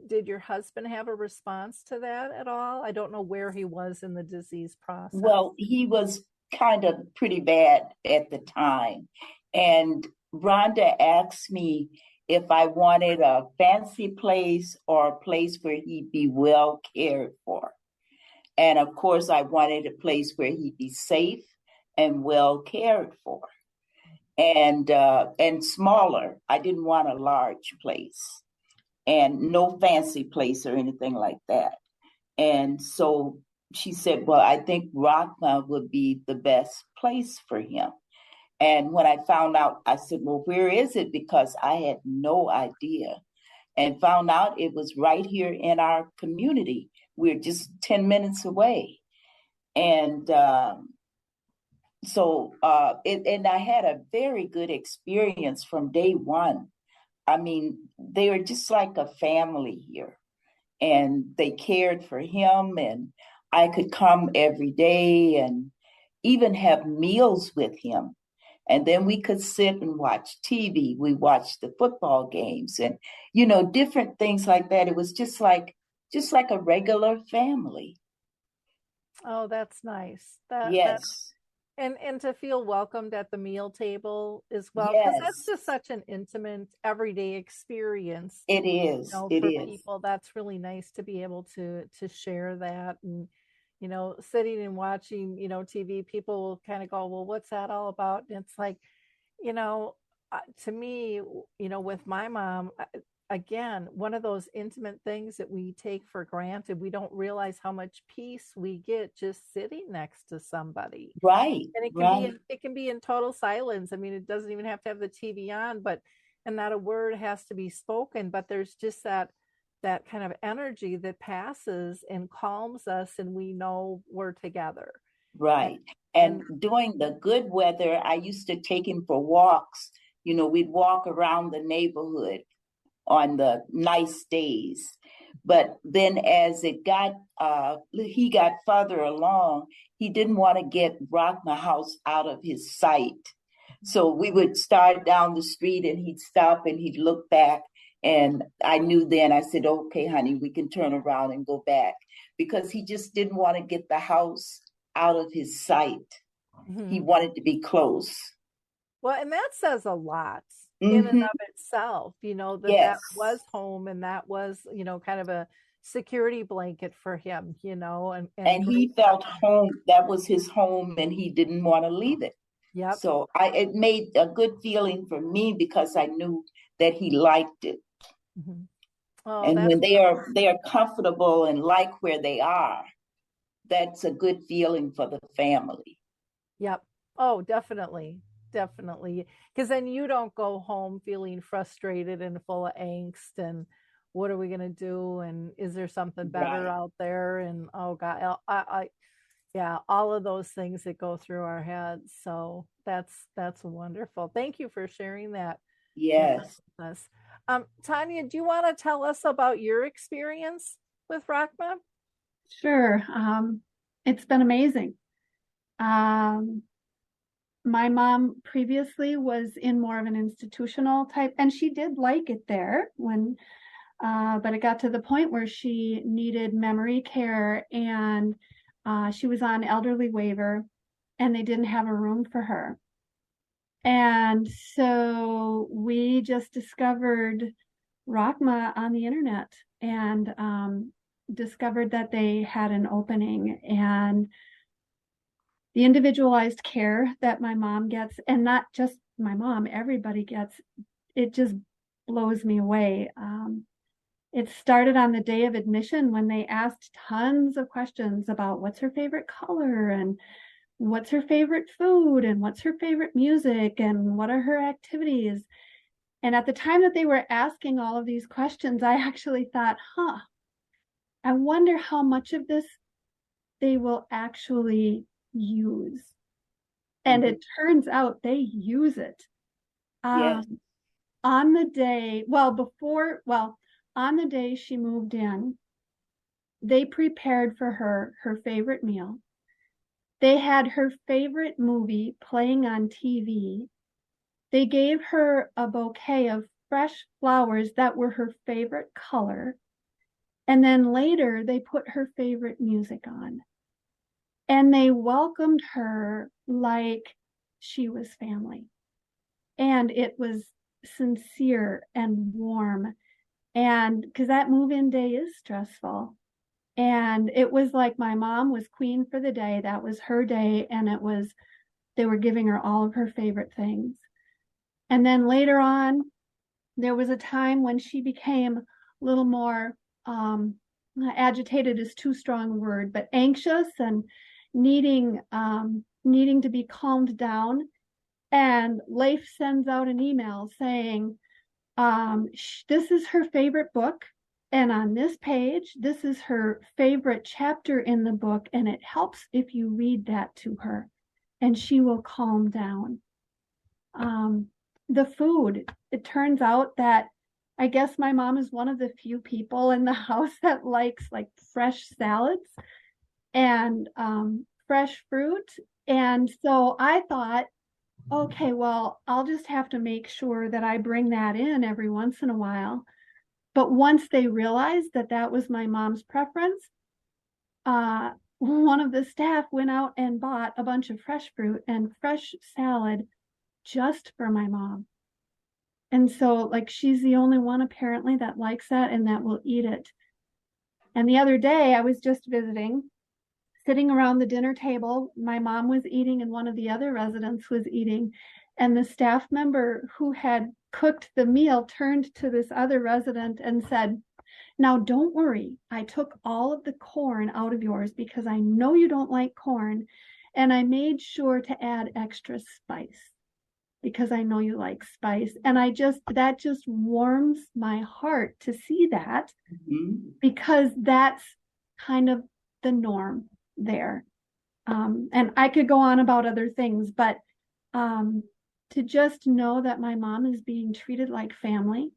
did your husband have a response to that at all? I don't know where he was in the disease process. Well, he was kind of pretty bad at the time. And Rhonda asked me if I wanted a fancy place or a place where he'd be well cared for. And of course, I wanted a place where he'd be safe and well cared for, and smaller. I didn't want a large place, and no fancy place or anything like that. And so she said, well, I think Rakhma would be the best place for him. And when I found out, I said, well, where is it? Because I had no idea, and found out it was right here in our community. We're just 10 minutes away. And and I had a very good experience from day one. I mean, they were just like a family here, and they cared for him, and I could come every day and even have meals with him. And then we could sit and watch TV. We watched the football games and, different things like that. It was just like a regular family. Oh, that's nice. Yes. And to feel welcomed at the meal table as well, because Yes. that's just such an intimate everyday experience. It is. For people, that's really nice to be able to share that. And sitting and watching TV, people will kind of go, well, what's that all about? And it's like, to me, with my mom, again, one of those intimate things that we take for granted. We don't realize how much peace we get just sitting next to somebody. Right. And it can be in total silence. I mean, it doesn't even have to have the TV on, and not a word has to be spoken, but there's just that kind of energy that passes and calms us, and we know we're together. Right. And during the good weather, I used to take him for walks. We'd walk around the neighborhood on the nice days. But then as he got further along, he didn't want to get Rakhma House out of his sight. So we would start down the street and he'd stop and he'd look back. And I knew then, I said, okay, honey, we can turn around and go back, because he just didn't want to get the house out of his sight. Mm-hmm. He wanted to be close. Well, and that says a lot in and of itself, that was home, and that was, kind of a security blanket for him, and he felt home. That was his home, and he didn't want to leave it. Yep. So it made a good feeling for me, because I knew that he liked it. Mm-hmm. Oh, and when they are comfortable and like where they are, that's a good feeling for the family. Yep. Oh, definitely. Because then you don't go home feeling frustrated and full of angst and what are we going to do? And is there something better out there? And oh God, yeah, all of those things that go through our heads. So that's wonderful. Thank you for sharing that. Yes. With us. Tanya, do you want to tell us about your experience with Rakhma? Sure. It's been amazing. My mom previously was in more of an institutional type, and she did like it there but it got to the point where she needed memory care, and she was on elderly waiver, and they didn't have a room for her. And so we just discovered Rakhma on the internet and discovered that they had an opening, and the individualized care that my mom gets, and not just my mom, everybody gets, it just blows me away. It started on the day of admission when they asked tons of questions about what's her favorite color and what's her favorite food and what's her favorite music and what are her activities. And at the time that they were asking all of these questions, I actually thought, I wonder how much of this they will actually use. And it turns out they use it. Yes. On the day, on the day she moved in, they prepared for her favorite meal. They had her favorite movie playing on TV. They gave her a bouquet of fresh flowers that were her favorite color. And then later they put her favorite music on. And they welcomed her like she was family. And it was sincere and warm. And because that move-in day is stressful. And it was like my mom was queen for the day. That was her day. And they were giving her all of her favorite things. And then later on, there was a time when she became a little more agitated is too strong a word, but anxious and needing to be calmed down. And Leif sends out an email saying, this is her favorite book. And on this page, this is her favorite chapter in the book. And it helps if you read that to her and she will calm down. The food, it turns out that I guess my mom is one of the few people in the house that likes like fresh salads and fresh fruit. And so I thought, okay, well, I'll just have to make sure that I bring that in every once in a while. But once they realized that that was my mom's preference, one of the staff went out and bought a bunch of fresh fruit and fresh salad just for my mom. And so like she's the only one apparently that likes that and that will eat it. And the other day I was just visiting, sitting around the dinner table. My mom was eating and one of the other residents was eating. And the staff member who had cooked the meal turned to this other resident and said, "Now don't worry, I took all of the corn out of yours because I know you don't like corn. And I made sure to add extra spice because I know you like spice." And that just warms my heart to see that, because that's kind of the norm there. And I could go on about other things, but to just know that my mom is being treated like family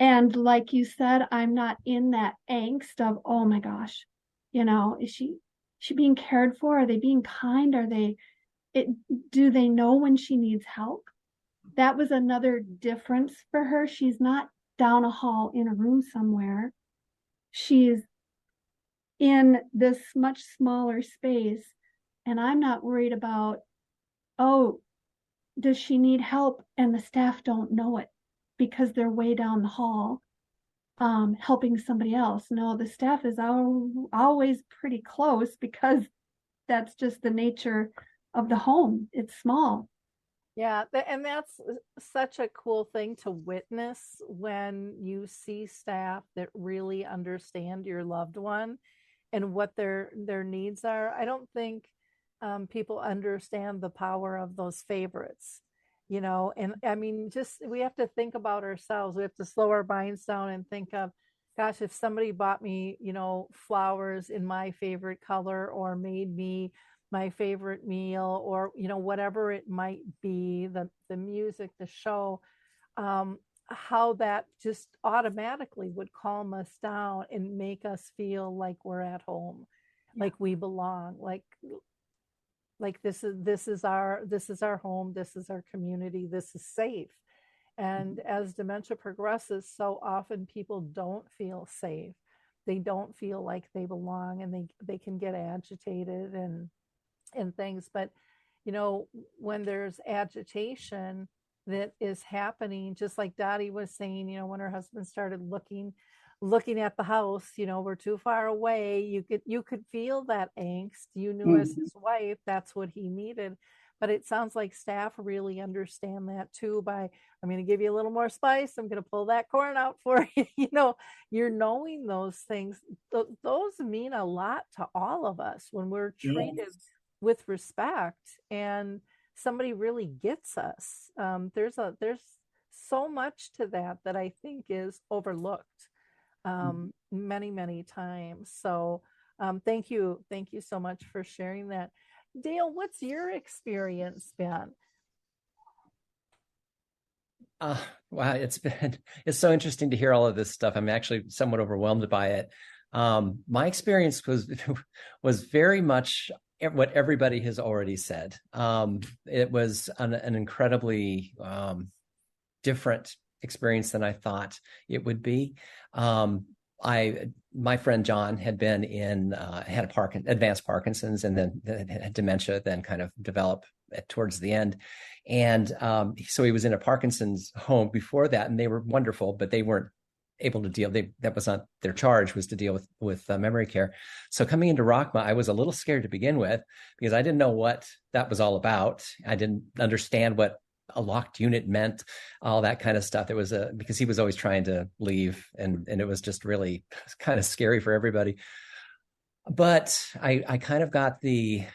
And like you said, I'm not in that angst of, oh my gosh, is she being cared for? Are they being kind? Do they know when she needs help? That was another difference for her. She's not down a hall in a room somewhere. She's in this much smaller space, and I'm not worried about, oh, does she need help? And the staff don't know it because they're way down the hall helping somebody else. No, the staff is always pretty close because that's just the nature of the home. It's small. Yeah, and that's such a cool thing to witness when you see staff that really understand your loved one and what their needs are. I don't think people understand the power of those favorites, and I mean, just we have to think about ourselves. We have to slow our minds down and think of, gosh, if somebody bought me, flowers in my favorite color or made me my favorite meal, or whatever it might be, the music, the show, how that just automatically would calm us down and make us feel like we're at home, like we belong, like this is our home, this is our community, this is safe. And as dementia progresses, so often people don't feel safe, they don't feel like they belong, and they can get agitated and things. But when there's agitation that is happening, just like Dottie was saying, when her husband started looking at the house, we're too far away, you could feel that angst. You knew as his wife that's what he needed. But it sounds like staff really understand that too. I'm going to give you a little more spice, I'm going to pull that corn out for you. You're knowing those things, those mean a lot to all of us when we're treated with respect and somebody really gets us. There's so much to that I think is overlooked many times. So thank you so much for sharing that. Dale, what's your experience been? Wow, it's so interesting to hear all of this stuff. I'm actually somewhat overwhelmed by it. My experience was very much what everybody has already said. It was an incredibly different experience than I thought it would be. My friend John had been had advanced Parkinson's, and then had dementia, then kind of developed towards the end. And so he was in a Parkinson's home before that, and they were wonderful, but they weren't able to deal. That was not their charge, was to deal with memory care. So coming into Rakhma, I was a little scared to begin with because I didn't know what that was all about. I didn't understand what a locked unit meant, all that kind of stuff. It was because he was always trying to leave, and it was just really kind of scary for everybody. But I kind of got the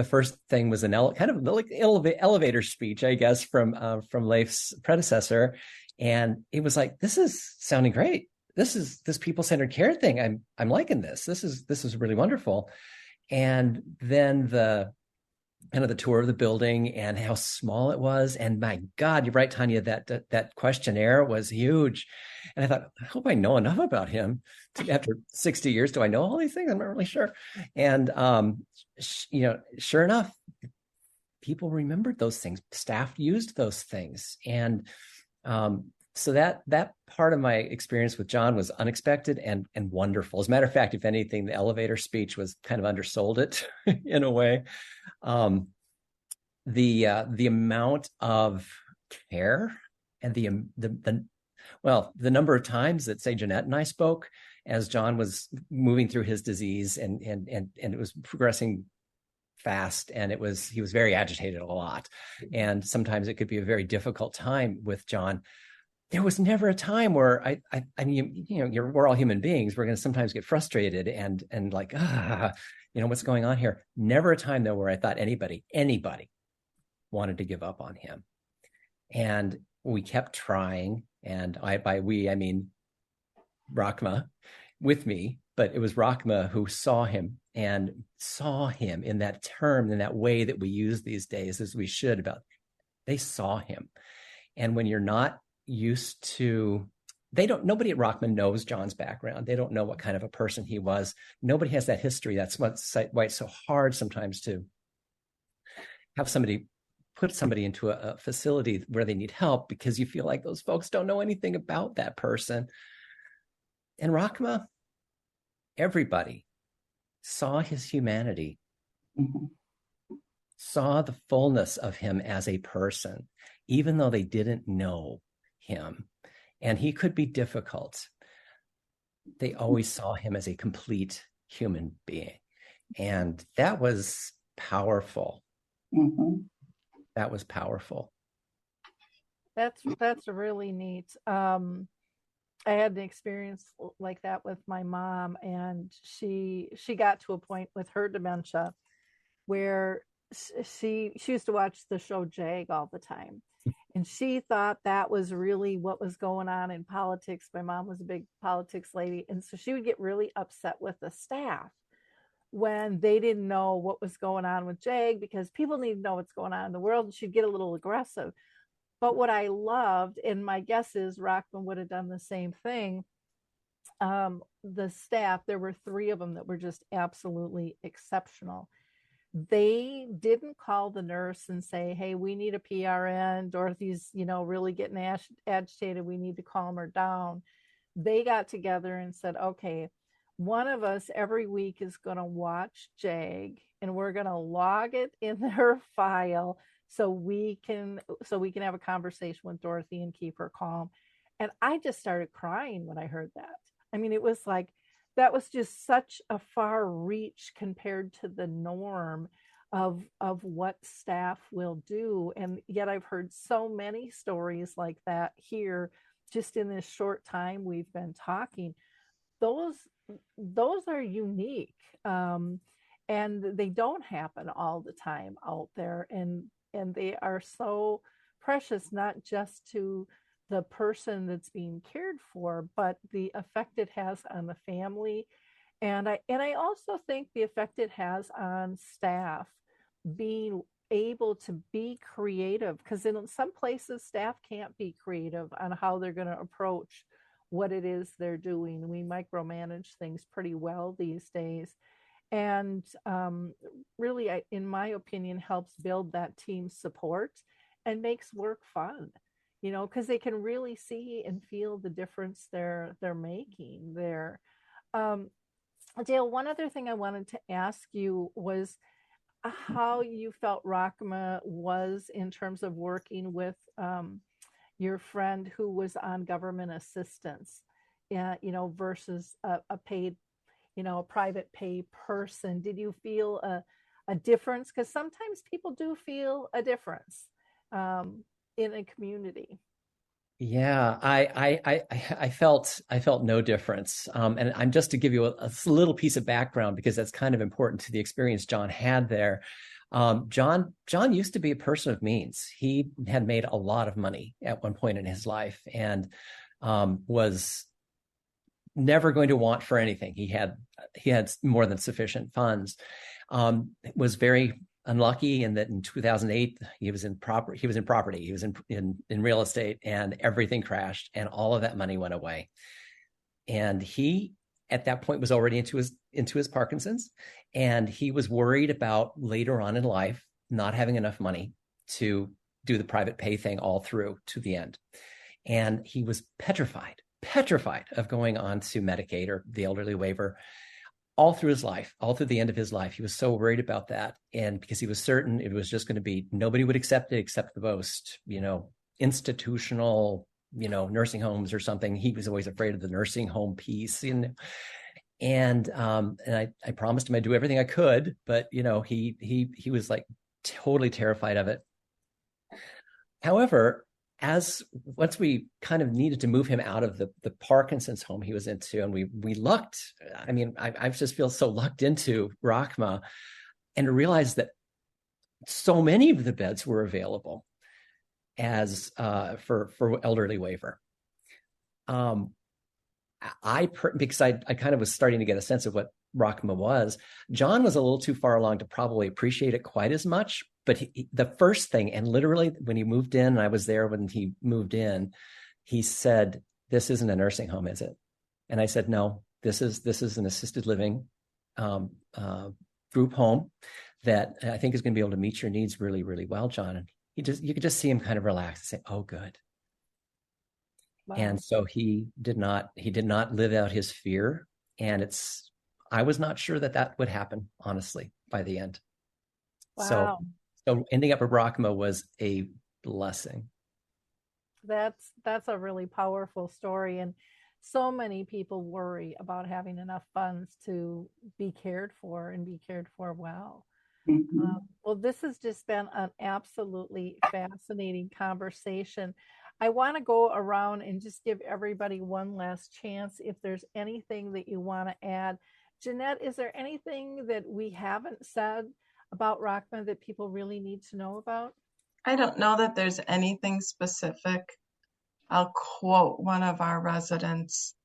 first thing was kind of like elevator speech, I guess, from Leif's predecessor. And it was like, this is sounding great. This people-centered care thing. I'm liking this. This is really wonderful. And then the tour of the building and how small it was. And my God, you're right, Tanya, that questionnaire was huge. And I thought, I hope I know enough about him after 60 years. Do I know all these things? I'm not really sure. And, sure enough, people remembered those things. Staff used those things. And so that part of my experience with John was unexpected and wonderful. As a matter of fact, if anything, the elevator speech was kind of undersold it in a way. The amount of care and the number of times that, say, Jeannette and I spoke as John was moving through his disease, and it was progressing fast, and he was very agitated a lot, and sometimes it could be a very difficult time with John. There was never a time where I mean, we're all human beings. We're going to sometimes get frustrated and like, what's going on here? Never a time though where I thought anybody wanted to give up on him. And we kept trying. And by we, I mean Rakhma with me, but it was Rakhma who saw him in that term, in that way that we use these days, as we should, about they saw him. And when you're not used to, nobody at Rakhma knows John's background. They don't know what kind of a person he was. Nobody has that history. That's why it's so hard sometimes to have put somebody into a facility where they need help, because you feel like those folks don't know anything about that person. In Rakhma, everybody saw his humanity, saw the fullness of him as a person, even though they didn't know him. And he could be difficult. They always saw him as a complete human being. And that was powerful. That was powerful. That's really neat. I had an experience like that with my mom, and she got to a point with her dementia where she used to watch the show Jag all the time. And she thought that was really what was going on in politics. My mom was a big politics lady. And so she would get really upset with the staff when they didn't know what was going on with Jag, because people need to know what's going on in the world. And she'd get a little aggressive. But what I loved, and my guess is Rakhma would have done the same thing, the staff, there were 3 of them that were just absolutely exceptional. They didn't call the nurse and say, hey, we need a PRN. Dorothy's, really getting agitated. We need to calm her down. They got together and said, okay, one of us every week is going to watch Jag, and we're going to log it in their file so we can have a conversation with Dorothy and keep her calm. And I just started crying when I heard that. I mean, it was like, that was just such a far reach compared to the norm of what staff will do. And yet I've heard so many stories like that here just in this short time we've been talking. Those are unique. And they don't happen all the time out there. And they are so precious, not just to the person that's being cared for, but the effect it has on the family. And I also think the effect it has on staff being able to be creative, because in some places staff can't be creative on how they're going to approach what it is they're doing. We micromanage things pretty well these days. And really, in my opinion, helps build that team support and makes work fun, because they can really see and feel the difference they're making there. Dale, one other thing I wanted to ask you was how you felt Rakhma was in terms of working with your friend who was on government assistance, versus a paid, a private pay person. Did you feel a difference? Because sometimes people do feel a difference in a community. Yeah, I felt no difference. And I'm just to give you a little piece of background, because that's kind of important to the experience John had there. John used to be a person of means. He had made a lot of money at one point in his life, and was never going to want for anything. He had more than sufficient funds. Was very unlucky in that in 2008 he was in property, he was in real estate, and everything crashed and all of that money went away. And he at that point was already into his Parkinson's, and he was worried about later on in life not having enough money to do the private pay thing all through to the end. And he was petrified of going on to Medicaid or the elderly waiver all through his life, all through the end of his life. He was so worried about that. And because he was certain it was just going to be, nobody would accept it except the most, institutional, nursing homes or something. He was always afraid of the nursing home piece, and I promised him I'd do everything I could, but he was like totally terrified of it. However, once we kind of needed to move him out of the Parkinson's home he was into, and we lucked. I mean, I just feel so lucked into Rakhma, and to realize that so many of the beds were available as for elderly waiver. Because I kind of was starting to get a sense of what Rakhma was. John was a little too far along to probably appreciate it quite as much. But the first thing, and literally when he moved in, and I was there when he moved in, he said, "This isn't a nursing home, is it?" And I said, "No, this is an assisted living group home that I think is going to be able to meet your needs really, really well, John." And you could just see him kind of relax and say, "Oh, good." Wow. And so he did not live out his fear. And I was not sure that would happen, honestly, by the end. Wow. So ending up at Rakhma was a blessing. That's a really powerful story. And so many people worry about having enough funds to be cared for and be cared for well. Mm-hmm. Well, this has just been an absolutely fascinating conversation. I want to go around and just give everybody one last chance. If there's anything that you want to add, Jeannette, is there anything that we haven't said about Rakhma that people really need to know about? I don't know that there's anything specific. I'll quote one of our residents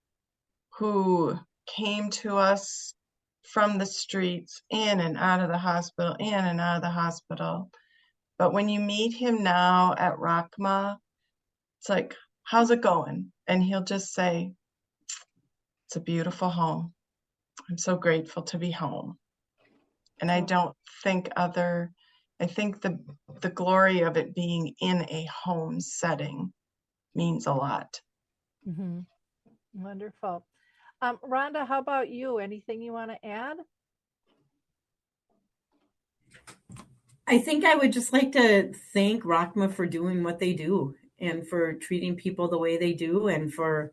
who came to us from the streets, in and out of the hospital, in and out of the hospital. But when you meet him now at Rakhma, it's like, "How's it going?" And he'll just say, "It's a beautiful home. I'm so grateful to be home." And I don't think I think the glory of it being in a home setting means a lot. Mm-hmm. Wonderful. Rhonda, how about you? Anything you want to add? I think I would just like to thank Rakhma for doing what they do and for treating people the way they do and for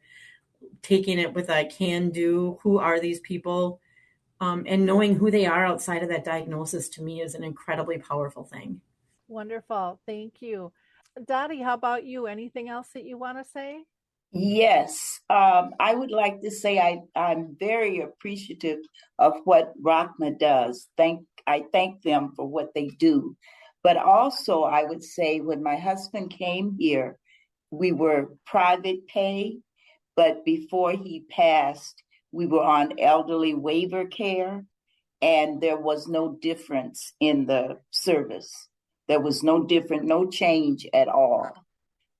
taking it with a can do. Who are these people? And knowing who they are outside of that diagnosis, to me, is an incredibly powerful thing. Wonderful. Thank you. Dottie, how about you? Anything else that you want to say? Yes, I would like to say I'm very appreciative of what Rakhma does. I thank them for what they do. But also, I would say when my husband came here, we were private pay, but before he passed, we were on elderly waiver care, and there was no difference in the service. There was no change at all.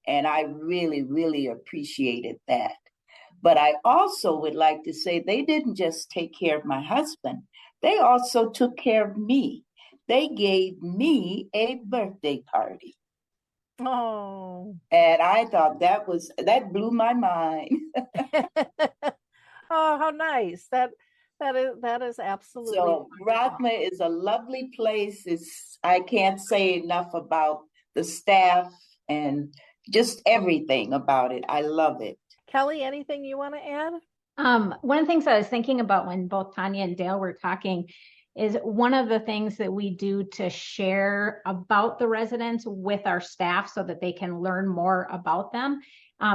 And I really, really appreciated that. But I also would like to say they didn't just take care of my husband. They also took care of me. They gave me a birthday party. Oh. And I thought that blew my mind. Oh, how nice. That is absolutely so Rakhma is a lovely place. I can't say enough about the staff and just everything about it. I love it. Kelly, anything you want to add? One of the things I was thinking about when both Tanya and Dale were talking is one of the things that we do to share about the residents with our staff so that they can learn more about them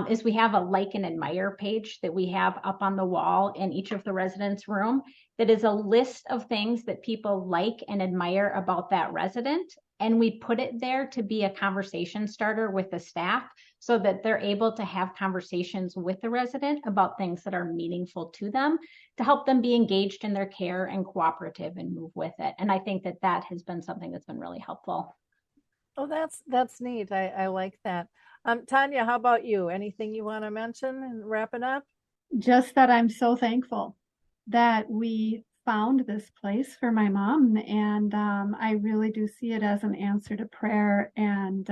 is we have a like and admire page that we have up on the wall in each of the residents' room that is a list of things that people like and admire about that resident. And we put it there to be a conversation starter with the staff so that they're able to have conversations with the resident about things that are meaningful to them to help them be engaged in their care and cooperative and move with it. And I think that has been something that's been really helpful. Oh, that's neat. I like that. Tanya, how about you? Anything you want to mention and wrapping up? Just that I'm so thankful that we found this place for my mom, and I really do see it as an answer to prayer, and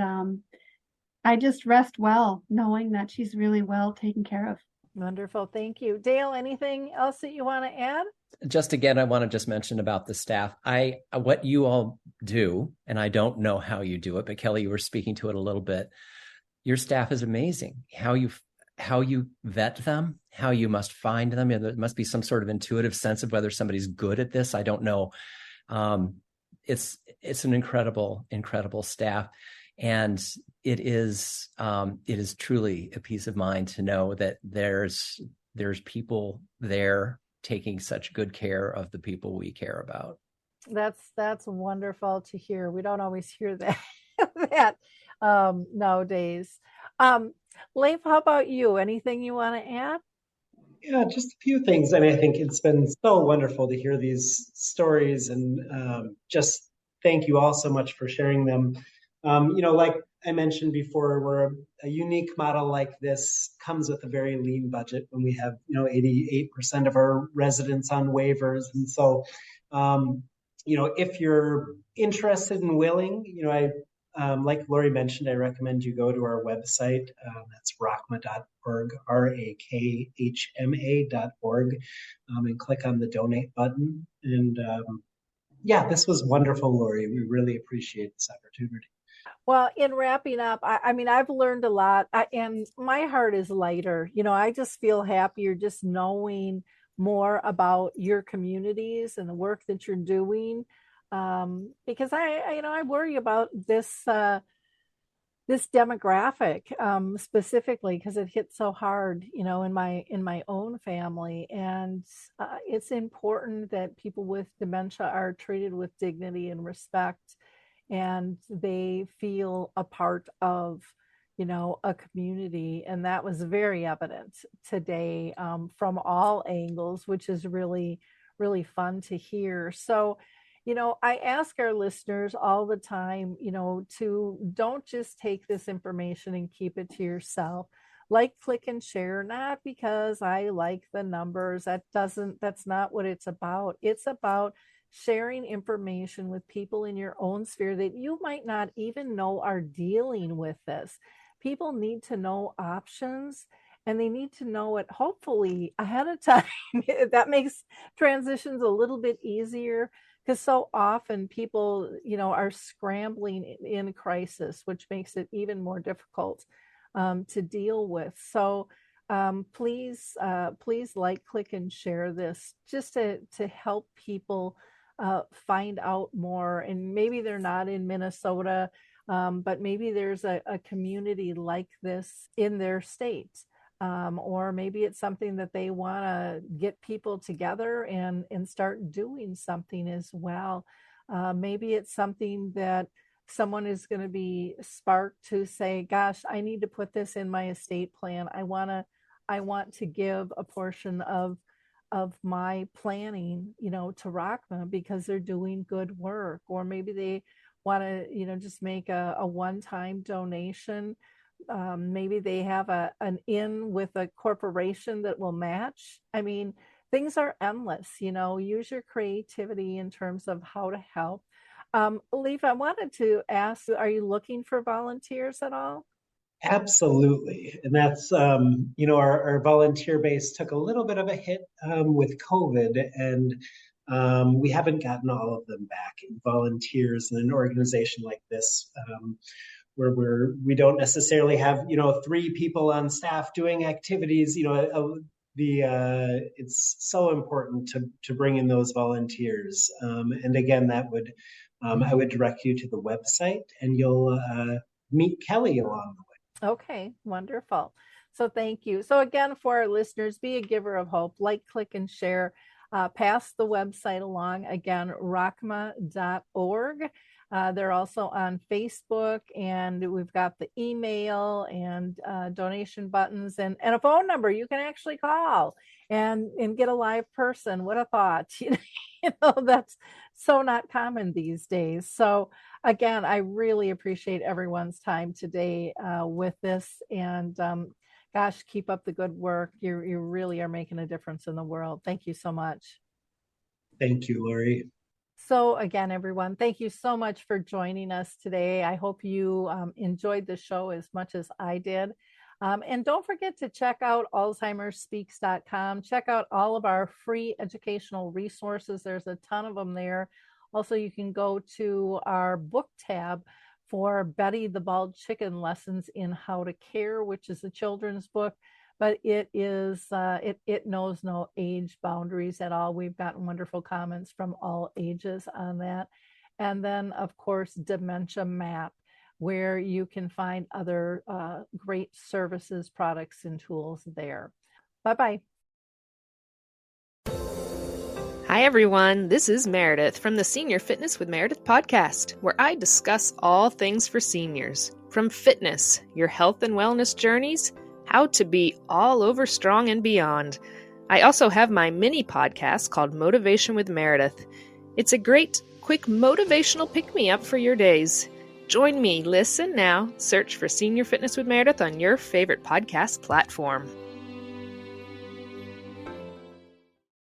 I just rest well knowing that she's really well taken care of. Wonderful. Thank you. Dale, anything else that you want to add? Just again, I want to just mention about the staff. What you all do, and I don't know how you do it, but Kelly, you were speaking to it a little bit. Your staff is amazing. How you vet them, how you must find them. There must be some sort of intuitive sense of whether somebody's good at this. I don't know. It's an incredible staff. And it is truly a peace of mind to know that there's people there taking such good care of the people we care about. That's wonderful to hear. We don't always hear that nowadays. Leif, how about you? Anything you want to add? Yeah, just a few things. I mean, I think it's been so wonderful to hear these stories, and just thank you all so much for sharing them. Like I mentioned before, we're a unique model like this comes with a very lean budget when we have, 88% of our residents on waivers. And so, if you're interested and willing, like Lori mentioned, I recommend you go to our website. That's rakhma.org, RAKHMA.org, and click on the donate button. And this was wonderful, Lori. We really appreciate this opportunity. Well, in wrapping up, I mean, I've learned a lot, and my heart is lighter. I just feel happier just knowing more about your communities and the work that you're doing, because I worry about this demographic specifically because it hit so hard, in my own family, and it's important that people with dementia are treated with dignity and respect, and they feel a part of, a community. And that was very evident today from all angles, which is really, really fun to hear. So, I ask our listeners all the time, to don't just take this information and keep it to yourself. Like, click, and share, not because I like the numbers. That's not what it's about. It's about sharing information with people in your own sphere that you might not even know are dealing with this. People need to know options, and they need to know it hopefully ahead of time. That makes transitions a little bit easier, because so often people, are scrambling in crisis, which makes it even more difficult to deal with. So please like, click, and share this just to help people find out more. And maybe they're not in Minnesota, but maybe there's a community like this in their state. Or maybe it's something that they want to get people together and start doing something as well. Maybe it's something that someone is going to be sparked to say, gosh, I need to put this in my estate plan. I want to give a portion of my planning, to Rakhma, because they're doing good work. Or maybe they want to, just make a one-time donation. Maybe they have an in with a corporation that will match. I mean, things are endless, use your creativity in terms of how to help. Leif, I wanted to ask, are you looking for volunteers at all? Absolutely. And that's, our volunteer base took a little bit of a hit with COVID, and we haven't gotten all of them back. Volunteers in an organization like this, where we don't necessarily have, 3 people on staff doing activities, it's so important to bring in those volunteers. And again, that would, I would direct you to the website, and you'll meet Kelly along the way. Okay, wonderful. So thank you. So again, for our listeners, be a giver of hope. Like, click, and share. Pass the website along. Again, rakhma.org. They're also on Facebook, and we've got the email and donation buttons and a phone number you can actually call and get a live person. What a thought. That's so not common these days. So again, I really appreciate everyone's time today with this, and gosh, keep up the good work. You really are making a difference in the world. Thank you so much. Thank you, Lori. So again, everyone, thank you so much for joining us today. I hope you enjoyed the show as much as I did. And don't forget to check out alzheimersspeaks.com. Check out all of our free educational resources. There's a ton of them there. Also, you can go to our book tab for Betty the Bald Chicken Lessons in How to Care, which is a children's book, but it is it knows no age boundaries at all. We've gotten wonderful comments from all ages on that. And then, of course, Dementia Map, where you can find other great services, products, and tools there. Bye-bye. Hi, everyone. This is Meredith from the Senior Fitness with Meredith podcast, where I discuss all things for seniors, from fitness, your health and wellness journeys, how to be all over strong and beyond. I also have my mini podcast called Motivation with Meredith. It's a great, quick motivational pick-me-up for your days. Join me, listen now, search for Senior Fitness with Meredith on your favorite podcast platform.